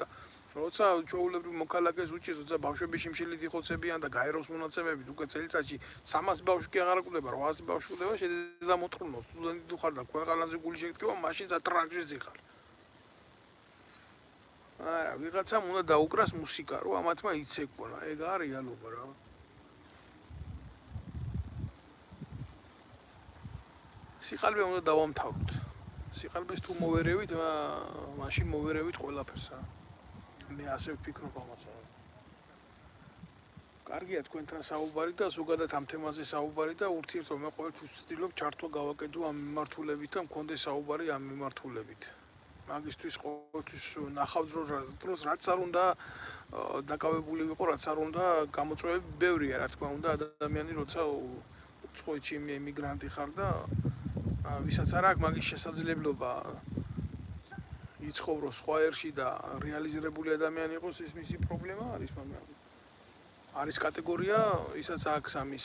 [SPEAKER 1] და როცა ჩვეულებრივ მოქალაქეს უჭირს როცა ბავშვები შიმშილით იხოცებიან და გაეროს მონაცემებით უკვე წელიწადში 300 ბავშვი კი აღარ კვდება 800 ბავშვი კვდება შედება მოთხრუნო სტუდენტი თუ ხარ და ქვეყანაზე გული შეგდგება მაშინ სატრაქში ზიხარ არა ვიღაცამ უნდა დაუკრას მუსიკა რომ ამათმა იცეკვნა ეგ არის რეალობა რა სიყალბე უნდა დავამთავროთ სიყალბეს თუ მოვერევით მაშინ მოვერევით ყველაფერს მე ასე ვფიქრობ ამაზე კარგია თქვენთან საუბარი და ზოგადად ამ თემაზე საუბარი და ურთიერთობა მე ყოველთვის ვცდილობ ჩართვა გავაკეთო ამ მიმართულებით და მქონდეს საუბარი ამ მიმართულებით. მაგისთვის ყოველთვის ნახავთ დროს რაც არ უნდა დაკავებული ვიყო, რაც არ უნდა გამოწვევები ბევრია, რა თქმა უნდა, ადამიანი როცა უცხოეთში ემიგრანტი ხარ და ვისაც არ აქვს მაგის შესაძლებლობა იცხოვროს სხვა ერში და რეალიზირებული ადამიანი იყოს, ეს მისი პრობლემა არის, მაგრამ არის კატეგორია, ისაც აქვს ამის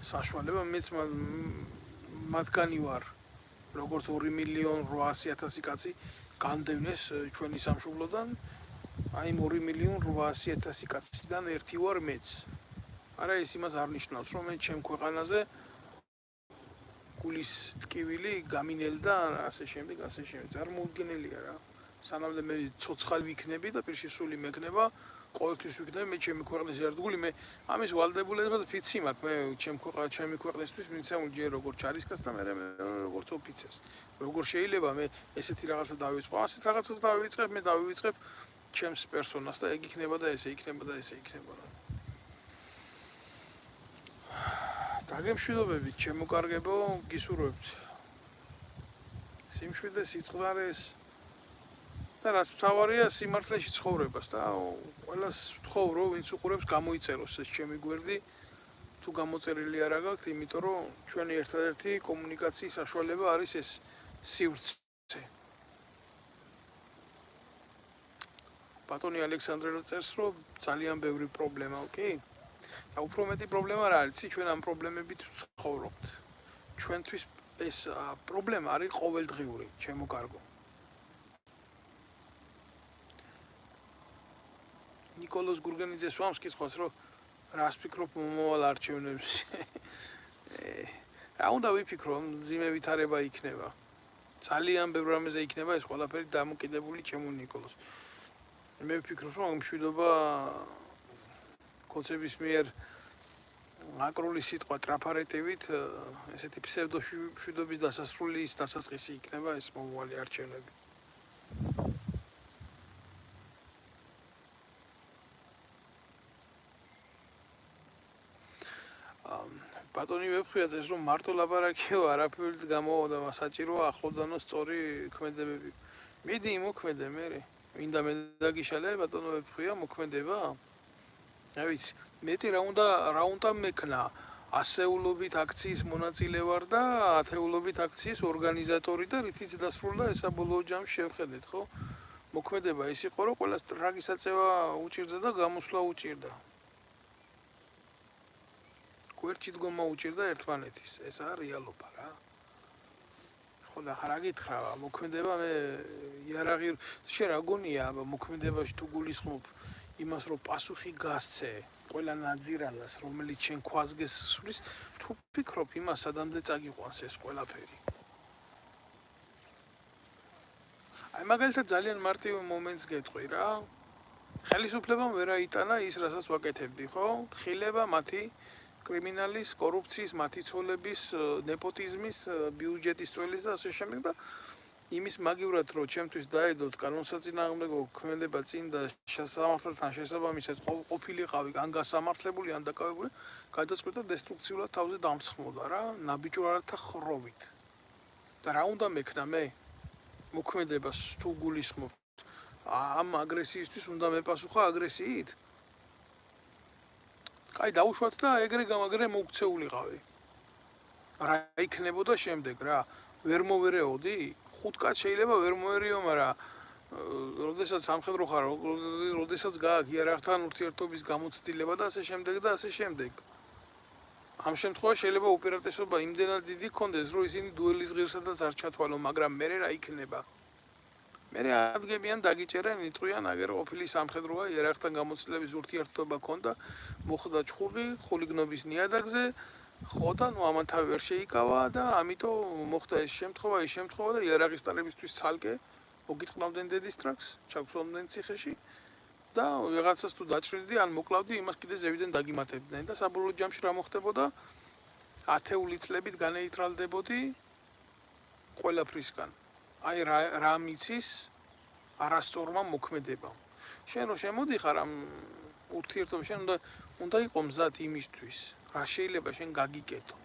[SPEAKER 1] საშუალება, მეც მათგანი ვარ, როგორც 2.800.000 კაცი განდევნეს ჩვენი სამშობლოდან, აი 2.800.000 კაციდან ერთი ვარ მეც. არა ეს იმას არ ნიშნავს, რომ მე ჩემ ქვეყანაზე გულის ტკივილი გამინელ და ასე შემდეგ. წარმოუდგენელია რა. სანამ მე ცოცხალი ვიქნები და პირში სული მეკნება, ყოველთვის ვიქნები მე ჩემი ქვეყნის ერთგული, მე ამის ვალდებულებას ვიცი მაქვს, მე ჩემი ქვეყნისთვის მიცემული ჯერ როგორც ჯარისკაც და მე როგორც ოფიცერს. როგორ შეიძლება მე ესეთი რაღაცა დავიწყო, ასეთ რაღაცას დავიწყებ, მე დავივიწყებ ჩემს პერსონას და ეგ იქნება და ესე იქნება და ესე იქნება რა. დაგემშვიდობებით, შემოკარგებო, გისურვებთ. სიმშვიდე, სიწყდარეს და რაც მთავარია სიმართლეში ცხოვრებას და ყველას ვთხოვ, რომ ვინც უყურებს გამოიწეროს ეს ჩემი გვერდი, თუ გამოწერილი არ აქვს, იმიტომ რომ ჩვენი ერთადერთი კომუნიკაციის საშუალება არის ეს სივრცე. ბატონი ალექსანდრე წერს, რომ ძალიან ბევრი პრობლემა, ოკეი? და უფრო მეტი პრობლემა რა არის? ჩვენ ამ პრობლემებით ვცხოვრობთ. ჩვენთვის ეს პრობლემა არის ყოველდღიური, ჩემო კარგო. ნიკოლოზ გურგენიძეს ვამს კითხავს, რომ რას ფიქრობ მომავალ არჩევნებში? რა უნდა ვიფიქრო, მძიმე ვითარება იქნება. ძალიან ბევრ რამეზე იქნება ეს ყველაფერი დამოკიდებული ჩემო ნიკოლოზ. მე ვფიქრობ, რომ მშვიდობა კონცეფციის მიერ აკრული სიტყვა ტრაფარეტივით ესეთი ფსევდოშვიდობის დასასრულის დასაწყისი იქნება ეს მომავალი არჩევნები. ბატონი ვეფხვია წეს რომ მარტო ლაპარაკიო არაფერით გამოვა და საჭიროა ახლოდანო სწორი ქმედებები. მიდი მოქმედე მე. მინდა მე დაგიშალე ბატონო ვეფხვია მოქმედება? რა ვიცი, მეტი რა უნდა მექნა. ასეულობით აქციის მონაწილე ვარ და ათეულობით აქციის ორგანიზატორი და რითიც დასრულდა ესა ბოლო ჯამში შევხედეთ, ხო? მოქმედება ის იყო, რომ ყველა ტრაგის აწევა უჭირდა და გამოსვლა უჭირდა. გვერდში დგომა უჭირდა ერთმანეთის, ეს არის რეალობა რა. ხო და ხარ აგითხრა, მოქმედება მე იარაღი შენ რა გონია მოქმედებაში თუ გულისხმობ იმას რომ პასუხი გასცე ყველა ნაძირალას რომელიც შენ ქვას გესსulis თუ ფიქრობ იმას სადამდე წაგიყვანს ეს ყველაფერი. აი მაგალითად ძალიან მარტივ მომენტს გეტყვი რა. ხელისუფლებამ ვერ აიტანა ის რასაც ვაკეთებდი, ხო? ხილება მათი კრიმინალის, კორუფციის, მათი ცოლების, ნეპოტიზმის, ბიუჯეტის წველის და ასე შემდეგ და იმის მაგივრად რომ ჩემთვის დაედოთ კანონსაწინააღმდეგო ქმედება წინ და სასამართლოთან შესაბამისად ყოფილიყავი ან გასამართლებული ან დაკავებული, გადაწყვეტა დესტრუქციულად თავზე დამცხმოდა რა, ნაბიჯვართა ხროვით. და რა უნდა მექნა მე? მოქმედებას თუ გულისხმობ ამ აგრესიისთვის უნდა მეპასუხა აგრესიით? კაი დაუშვათ და ეგრე მოგცეულიყავი. რა იქნებოდა შემდეგ რა? ვერ მოვერეოდი? 5 კაც შეიძლება ვერ მოერეო, მაგრამ როდესაც სამხედრო ხარ, როდესაც გააქვს იარაღთან ურთიერთობის გამოცდილება და ასე შემდეგ და ასე შემდეგ. ამ შემთხვევაში შეიძლება უპირატესობა იმდენად დიდი ქონდეს, რომ ისინი დუელის ღირსადაც არ ჩათვალო, მაგრამ მე რა იქნება? მე ადგებიან დაგიჭერენ, იტყვიან, აგერ ყოფილი სამხედროა, იარაღთან გამოცდილების ურთიერთობა ქონდა, მოხდა ჩხუბი, ხულიგნობის ნიადაგზე, ხო და ნუ ამან თავი ვერ შეიკავა და ამიტომ მოხდა ეს შემთხვევა და იარაღის ტარებისთვის ცალკე მოგიტყმავდნენ დედის ტრაქს, ჩაგვსვამდნენ ციხეში და ვიღაცას თუ დაჭრიდი ან მოკლავდი, იმას კიდე ზევიდან დაგიმატებდნენ და საბოლოო ჯამში რა მოხდებოდა? ათეული წლებით განეიტრალდებოდი ყველაფრისგან. აი რა მიცის არასწორმა მოქმედებამ. შენ რო შემოდიხარ ამ ურთიერთობებში, შენ უნდა იყო მზად იმისთვის, რა შეიძლება შენ გაგიკეთო.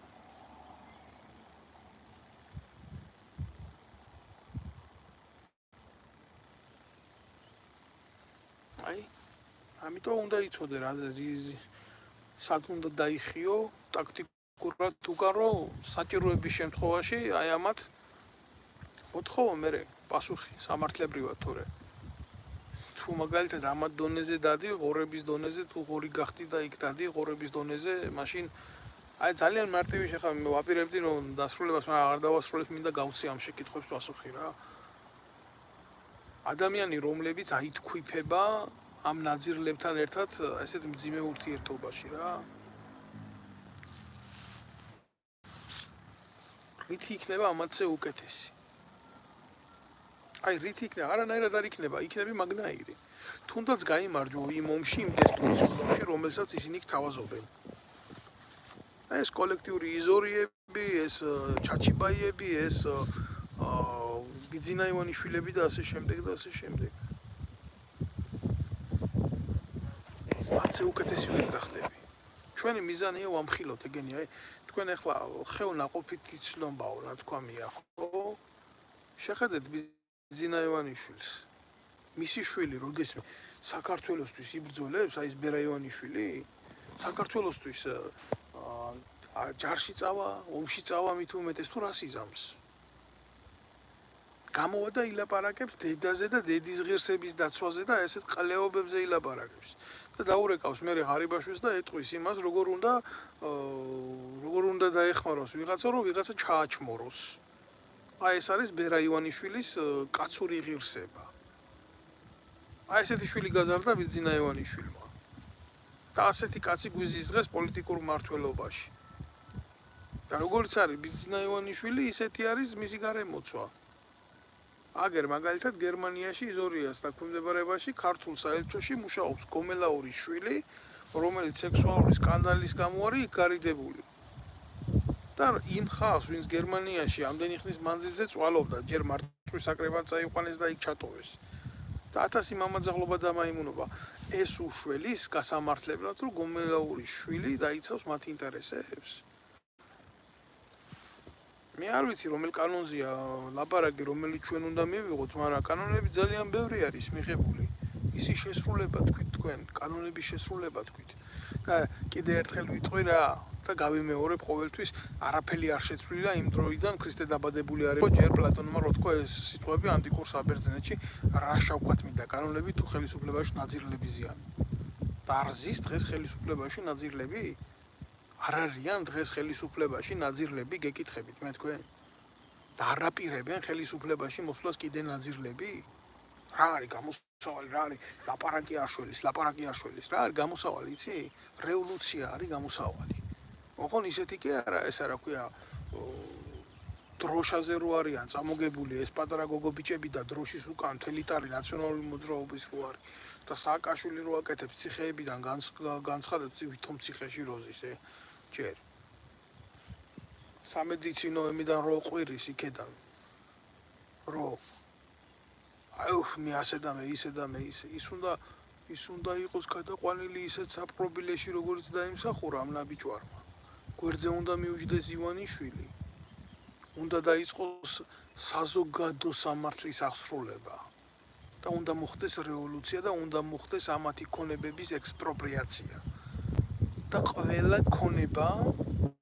[SPEAKER 1] აი, ამიტომ უნდა იცოდე რა სად უნდა დაიხიო, ტაქტიკურად უგარო, საჭიროების შემთხვევაში აი ამათ მოთხოვო მე პასუხი სამართლებრივად თორე. თუ მაგალითად ამათ დონეზე დადი, ღორების დონეზე, თუ ღორი გახდი და იქ დადი ღორების დონეზე, მაშინ აი ძალიან მარტივი შეხა მე ვაპირებდი რომ დასრულებას მაგრამ აღარ დავასრულებ, მინდა გავცი ამ შეკითხვებს პასუხი რა. ადამიანი რომლებიც აითქვიფება ამ ნაძირლებთან ერთად ესეთ მძიმე ურთიერთობაში რა. რითი იქნება ამათზე უკეთესი? აი რითი იქნება? არანაირად არ იქნება, იქნები მაგნაირი. თუნდაც გაიმარჯვო იმ ომში, იმ დესტრუქციულ ომში, რომელსაც ისინი გთავაზობენ. აი ეს კოლექტიური იზორიები, ეს ჩაჩიბაიები, ეს ბიძინა ივანიშვილები და ასე შემდეგ და ასე შემდეგ. მათზე უკეთესი ვერ გახდები. ჩვენი მიზანია ვამხილოთ ეგენი, აი თქვენ ახლა ხევნაყოფით იცნობაო, რა თქვა მია, ხო? შეხედეთ ბიძინა ივანიშვილს. მისი შვილი როდესაც საქართველოსთვის იბრძოლებს, აი ეს ბერა ივანიშვილი, საქართველოსთვის ჯარში წავა, ომში წავა მით უმეტეს თუ რას იზამს. გამოვა და ილაპარაკებს დედაზე და დედის ღირსების დაცვაზე და ესეთ ყლეობებზე ილაპარაკებს. და დაურეკავს მე ღარიბაშვილს და ეტყვის იმას, როგორ უნდა დაეხმაროს ვიღაცა, რომ ვიღაცა ჩააჩმოროს. აი ეს არის ბერა ივანიშვილის კაცური ღირსება. აი ესეთი შვილი გაზარდა ბიძინა ივანიშვილმა. და ასეთი კაცი გვიზიზღეს პოლიტიკურ მმართველობაში. და როგორც არის ბიძინა ივანიშვილი, ისეთი არის მისი გარემოცვა. აგერ მაგალითად გერმანიაში იზორიას დაქვემდებარებაში ქართულ საელჩოში მუშაობს გომელაურის შვილი, რომელიც სექსუალური სკანდალის გამო არის გარიდებული. და იმ ხალხს, ვინც გერმანიაში ამდენი ხნის მანძილზე წვალობდა, ჯერ მართვის საკრებად წაიყვანეს და იქ ჩატოვეს. და 1000 მამაძაღლობა დამაიმუნობა. ეს უშველის გასამართლებლად, რომ გომელაურის შვილი დაიცავს მათ ინტერესებს. მე არ ვიცი რომელ კანონზეა ლაპარაკი, რომელიც ჩვენ უნდა მივიღოთ, მაგრამ კანონები ძალიან ბევრი არის მიღებული. ისი შესრულება თქვით თქვენ, კანონების შესრულება თქვით. და კიდე ერთხელ ვიტყვი რა და გავიმეორებ ყოველთვის, არაფერი არ შეცვლილა იმ დროიდან ქრისტე დაბადებული არის. ჯერ პლატონმა რო თქვა ეს სიტყვები ანტიკურ საბერძნეთში, რა შავქვათ მინდა კანონები თუ ხელისუფლებაში ნაძირლები ზიანი. და არ ზის დღეს ხელისუფლებაში ნაძირლები? არ არიან დღეს ხელისუფლებაში ნაძირლები, გეკითხებით მე თქვენ? და არ აპირებენ ხელისუფლებაში მოსვლას კიდე ნაძირლები? რა არის გამოსავალი, რა არის ლაპარაკი არშველის, რა არის გამოსავალი, იცი? რევოლუცია არის გამოსავალი. ოღონ ისეთი კი არა, ეს რა ქვია, დროშაზე რო არიან წამოგებული ეს პატარა გოგო ბიჭები და დროშის უკან თელიტარი ნაციონალური მოძრაობის რო არის და სააკაშვილი რო აკეთებს ციხეებიდან განცხადებს ვითომ ციხეში როზის, ჯერ სამედიცინო ემიდან რო ყვირის იქედან რო მე ასე და მე ისე და მე ისე ის უნდა იყოს გადაყვანილი ისეთ საპყრობილეში როგორც დაიმსახურა ამ ნაბიჯვარმა გვერდზე უნდა მიუჯდეს ივანიშვილი უნდა დაიწყოს საზოგადო სამართლის აღსრულება და უნდა მოხდეს რევოლუცია და უნდა მოხდეს ამათი ქონებების ექსპროპრიაცია და ყველა ქონება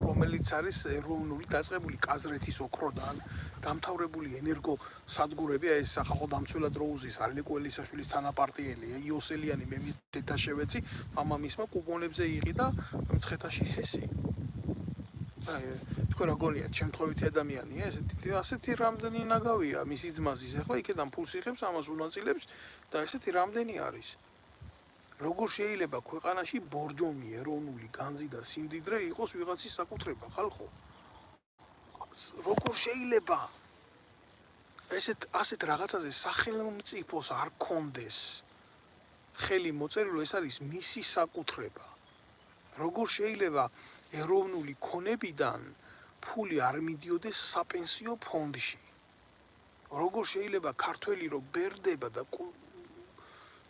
[SPEAKER 1] რომელიც არის ეროვნული დაწყებული კაზრეთის ოქროდან დამთავრებული ენერგო სადგურები ეს სახალხო დამცველად როუზის ალეკო ელისაშვილის თანაპარტიელი იოსელიანი მე მის დედაშევეცი მამამისმა კუპონებზე იყიდა მცხეთაში ჰესი თქვენ რა გონიათ შემთხვევითი ადამიანია ასეთი რამდენი ნაგავია მისი ძმაზის ახლა იქიდან ფულს იღებს ამას უნაწილებს და ესეთი რამდენი არის როგორ შეიძლება ქვეყანაში ბორჯომი ეროვნული განძი და სიმდიდრე იყოს ვიღაცის საკუთრება ხალხო როგორ შეიძლება ასეთ რაღაცაზე სახელმწიფოს არ კონდეს ხელი მოწერილო ეს არის მისი საკუთრება როგორ შეიძლება ეროვნული ქონებიდან ფული არ მიდიოდეს საპენსიო ფონდში როგორ შეიძლება ქართველი რო ბერდება და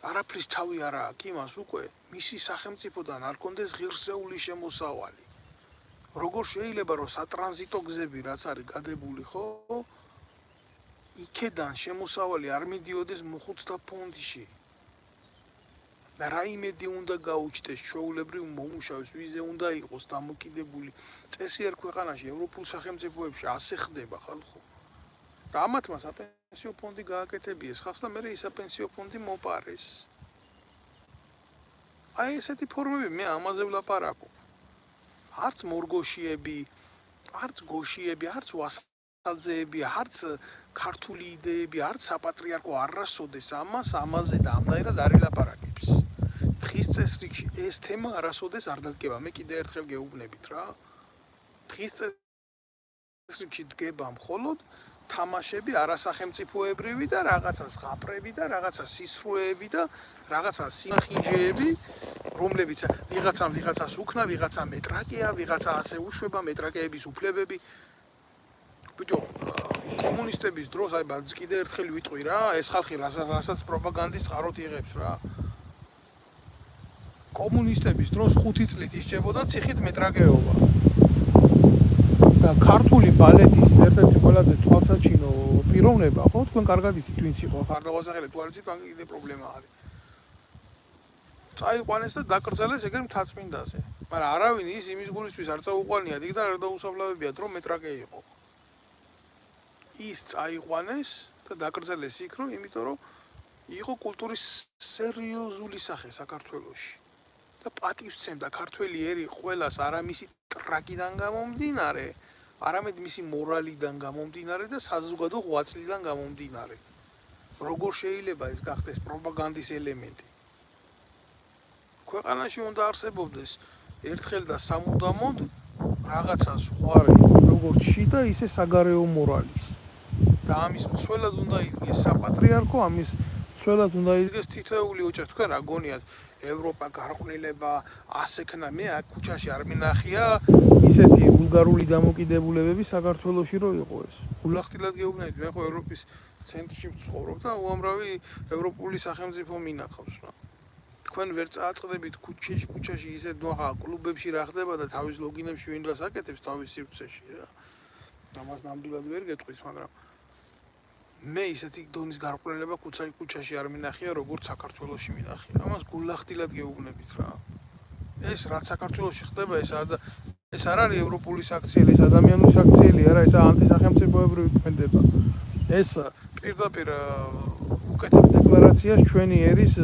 [SPEAKER 1] არაფრის თავი არა აქვს იმას უკვე მისი სახელმწიფოდან არ კონდეს ღირსეული შემოსავალი. როგორ შეიძლება რომ სატრანზიტო გზები რაც არის გადებული ხო იქედან შემოსავალი არ მიდიოდეს მოხუცთა ფონდში. და რა იმედი უნდა გაუჩნდეს ჩვეულებრივ მომუშავეს ვიზე უნდა იყოს დამოკიდებული წესიერ ქვეყანაში ევროპულ სახელმწიფოებში ასე ხდება ხალხო. და ამათმა საპენსიო ფონდი გააკეთებიეს ხალხს და მერე ის საპენსიო ფონდი მოპარეს. აი ესეთი ფორმები მე ამაზე ვლაპარაკობ. არც მორგოშიები, არც გოშიები, არც ვასალძეები, არც ქართული იდეები, არც საპატრიარქო არასოდეს ამაზე და ამნაირად არ ილაპარაკებს. დღის წესრიგში ეს თემა არასოდეს არ დადგება. მე კიდე ერთხელ გეუბნებით რა. დღის წესრიგში დგება მხოლოდ თამაშები არასახელმწიფოებრივი და რაღაცა ზღაპრები და რაღაცა სისრუეები და რაღაცა სიმახინჯეები, რომლებიც ვიღაცამ ვიღაცას უქნა, ვიღაცა მეტრაკეა, ვიღაცა ასე უშვება მეტრაკეების უფლებები. ბიჭო, კომუნისტების დროს აი ბაძ კიდე ერთხელ ვიტყვი რა, ეს ხალხი რასაც პროპაგანდის წყაროთ იღებს რა. კომუნისტების დროს 5 წლით ისჭებოდა ციხით მეტრაკეობა. და ქართული ბალეტის ერთ-ერთი ყველაზე თვალსაჩინო პიროვნება, ხო, თქვენ კარგად იცით ვინც იყო ხარდაღვაწახელი, თუ არ იცით, მაგ კიდე პრობლემა არის. წაიყვანეს და დაკრძალეს ეგრე მთაწმინდაზე. მაგრამ არავინ იმის გულისთვის არ წაუყვანიათ იქ და არ დაუსაბლავებიათ, რომ მეტრაკე იყო. ის წაიყვანეს და დაკრძალეს იქ, იმიტომ რომ იყო კულტურის სერიოზული სახე საქართველოში. და პატივსცემდა ქართველი ერი ყველას არა მისი ტრაკიდან გამომდინარე, არამედ მისი მორალიდან გამომდინარე და საზოგადო ღვაწლიდან გამომდინარე. როგორ შეიძლება ეს გახდეს პროპაგანდის ელემენტი? ქვეყანაში უნდა არსებობდეს ერთხელ და სამუდამოდ რაღაცა ზღვარი, როგორც შიდა, ისე საგარეო მორალის. და ამის მცველად უნდა იდგეს საპატრიარქო, ამის მცველად უნდა იდგეს თითოეული ოჯახი. თქვენ რა გონიათ, ევროპა გარყვნილება ასექნა, მე აქ ქუჩაში არ მინახია ისეთი ვულგარული დამოკიდებულებები საქართველოში რო იყო ეს. გულახდილად გეუბნებით, მე ხო ევროპის ცენტრში ვცხოვრობ და უამრავი ევროპული სახელმწიფო მინახავს რა. თქვენ ვერ წააწყდებით ქუჩაში ისე ნახა კლუბებში რა ხდება და თავის ლოგინებში ვინ რას აკეთებს თავის სივრცეში რა. ამას ნამდვილად ვერ გეტყვით, მაგრამ მე ისეთი დონის გარყვნილება ქუჩაში არ მინახია, როგორც საქართველოში მინახია. ამას გულახდილად გეუბნებით რა. ეს რაც საქართველოში ხდება, ეს არ არის ევროპული საქციელი, ეს ადამიანური საქციელი არა, ეს ანტისახელმწიფოებრივი ქმედება. ეს პირდაპირ უკეთებს დეკლარაციას ჩვენი ერის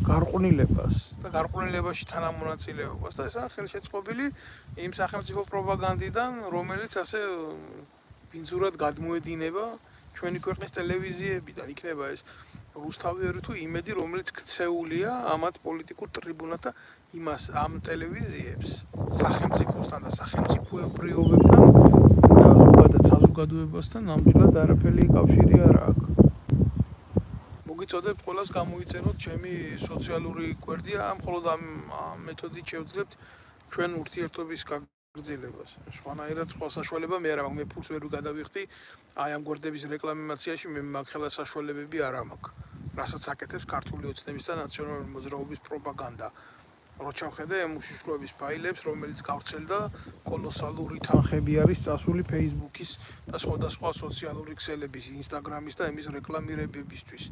[SPEAKER 1] გარყვნილებას და გარყვნილებაში თანამონაწილეობას და ეს ხელშეწყობილი იმ სახელმწიფო პროპაგანდიდან, რომელიც ასე ბინძურად გადმოედინება ჩვენი ქვეყნის ტელევიზიებიდან. იქნება ეს რუსთავიერი თუ იმედი, რომელიც ქცეულია ამათ პოლიტიკურ ტრიბუნათა იმას ამ ტელევიზიებს სახელმწიფოსთან და სახელმწიფოებრიობებთან და ზოგადად საზოგადოებასთან ნამდვილად არაფერი კავშირი არ აქვს. მოგიწოდებთ ყველას გამოიწეროთ ჩემი სოციალური კვერდია, მხოლოდ ამ მეთოდით შევძლებთ ჩვენ ურთიერთობის გაგრძელებას. სხვანაირად სხვა საშუალება მე არ მაქვს, მე ფულს ვერ გადავიხდი აი ამ გვერდების რეკლამაციაში, მე მაგ ხელა საშუალებები არ მაქვს. რასაც აკეთებს ქართული ოცნების და ნაციონალური მოძრაობის პროპაგანდა. რო ჩავხედე ამ უშიშროების ფაილებს, რომელიც გავრცელდა კოლოსალური თანხები არის წასული Facebook-ის და სხვადასხვა სოციალური ქსელების, Instagram-ის და იმის რეკლამირებებისთვის.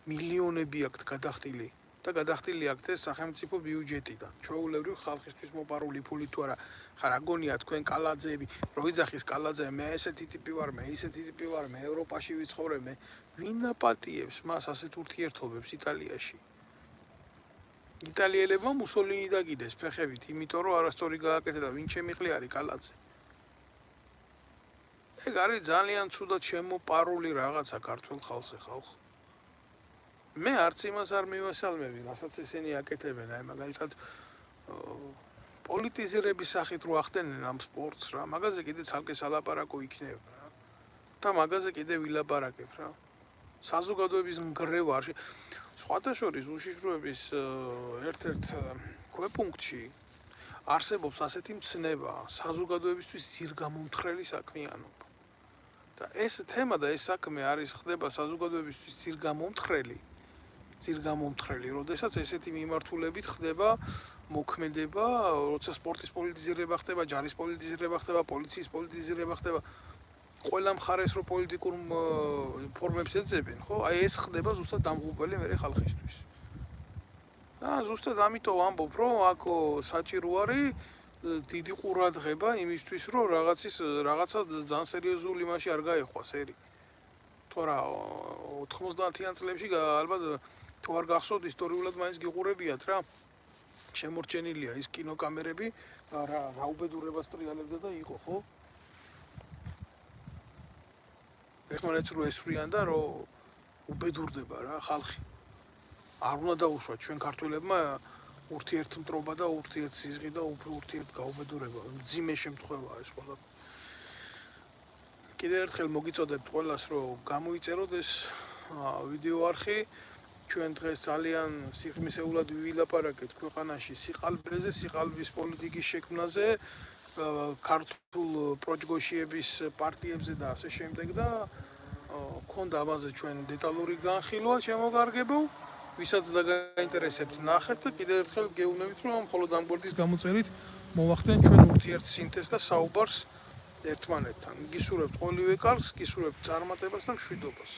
[SPEAKER 1] მილიონები აქვთ გადახდილი და გადახდილი აქვთ ეს სახელმწიფო ბიუჯეტიდან. ჩვეულებრივ ხალხისთვის მოპარული ფული თუ არა, ხარ აგონია თქვენ კალაძეები, რო იძახის კალაძე, მე ესეთი ტიპი ვარ, მე ისეთი ტიპი ვარ, მე ევროპაში ვიცხოვრებ, მე ვინ აპატიებს მას ასეთ ურთიერთობებს იტალიაში? იტალიელებმა მუსოლინი დაგიდეს ფეხებით, იმიტომ რომ არასწორი გააკეთა და ვინ შემიყლი არის კალაძე. ეგ არის ძალიან ცუდად შემოპარული რაღაცა ქართულ ხალხზე ხალხ. მე არც იმას არ მივესალმები, რასაც ესენი აკეთებენ, აი მაგალითად პოლიტიზირების სახით რო ახდენენ ამ სპორტს რა, მაგაზე კიდე ცალკე სალაპარაკო იქნება რა. და მაგაზე კიდე ვილაპარაკებ რა. საზოგადოების მგრევა სხვათა შორის უშიშროების ერთ-ერთ ქვეპუნქტში არსებობს ასეთი მცნება, საზოგადოებისთვის ძირგამომთხრელი საქმიანობა. და ეს თემა და ეს საქმე არის ხდება საზოგადოებისთვის ძირგამომთხრელი. ძირგამომთხრელი, როდესაც ესეთი მიმართულებით ხდება მოქმედება, როცა სპორტის პოლიტიზირება ხდება, ჯარის პოლიტიზირება ხდება, პოლიციის პოლიტიზირება ხდება, ყველა მხარეს რო პოლიტიკურ ფორმებს ეძებენ, ხო? აი ეს ხდება ზუსტად დამღუპელი მერე ხალხისთვის. ზუსტად ამიტომ ვამბობ, რომ აქ საჭირო არის დიდი ყურადღება იმისთვის, რომ რაღაცა ძალიან სერიოზული მასში არ გაეხვას ერი. თორა 90-იან წლებში ალბათ თუ არ გახსოვთ ისტორიულად მაინც გიყურებიათ რა. შემორჩენილია ის კინოკამერები, რა უბედურებას ტრიალებდა და იყო, ხო? ერთმანეთს რო ესვრიან და რო უბედურდება რა ხალხი. არ უნდა დაუშვათ ჩვენ ქართველებმა ურთიერთმტრობა და ურთიერთსიზღი და ურთიერთგაუბედურება, მძიმე შემთხვევაა ეს ყველა. კიდევ ერთხელ მოგიწოდებთ ყველას, რომ გამოიწეროთ ეს ვიდეო არხი. ჩვენ დღეს ძალიან სიღრმისეულად ვილაპარაკეთ ქვეყანაში სიყალბეზე, სიყალბის პოლიტიკის შექმნაზე, ქართულ პროჯგოშიების პარტიებზე და ასე შემდეგ და ქონდა ამაზე ჩვენ დეტალური განხილვა შემოგარგებულ. ვისაც დაგაინტერესებთ ნახეთ და კიდევ ერთხელ გეუბნებით, რომ მხოლოდ ამ გვერდის გამოწერით მოვახდენ ჩვენ ურთიერთ სინთეზს და საუბარს ერთმანეთთან. გისურვებთ ყოველივე კარგს, გისურვებთ წარმატებას და მშვიდობას.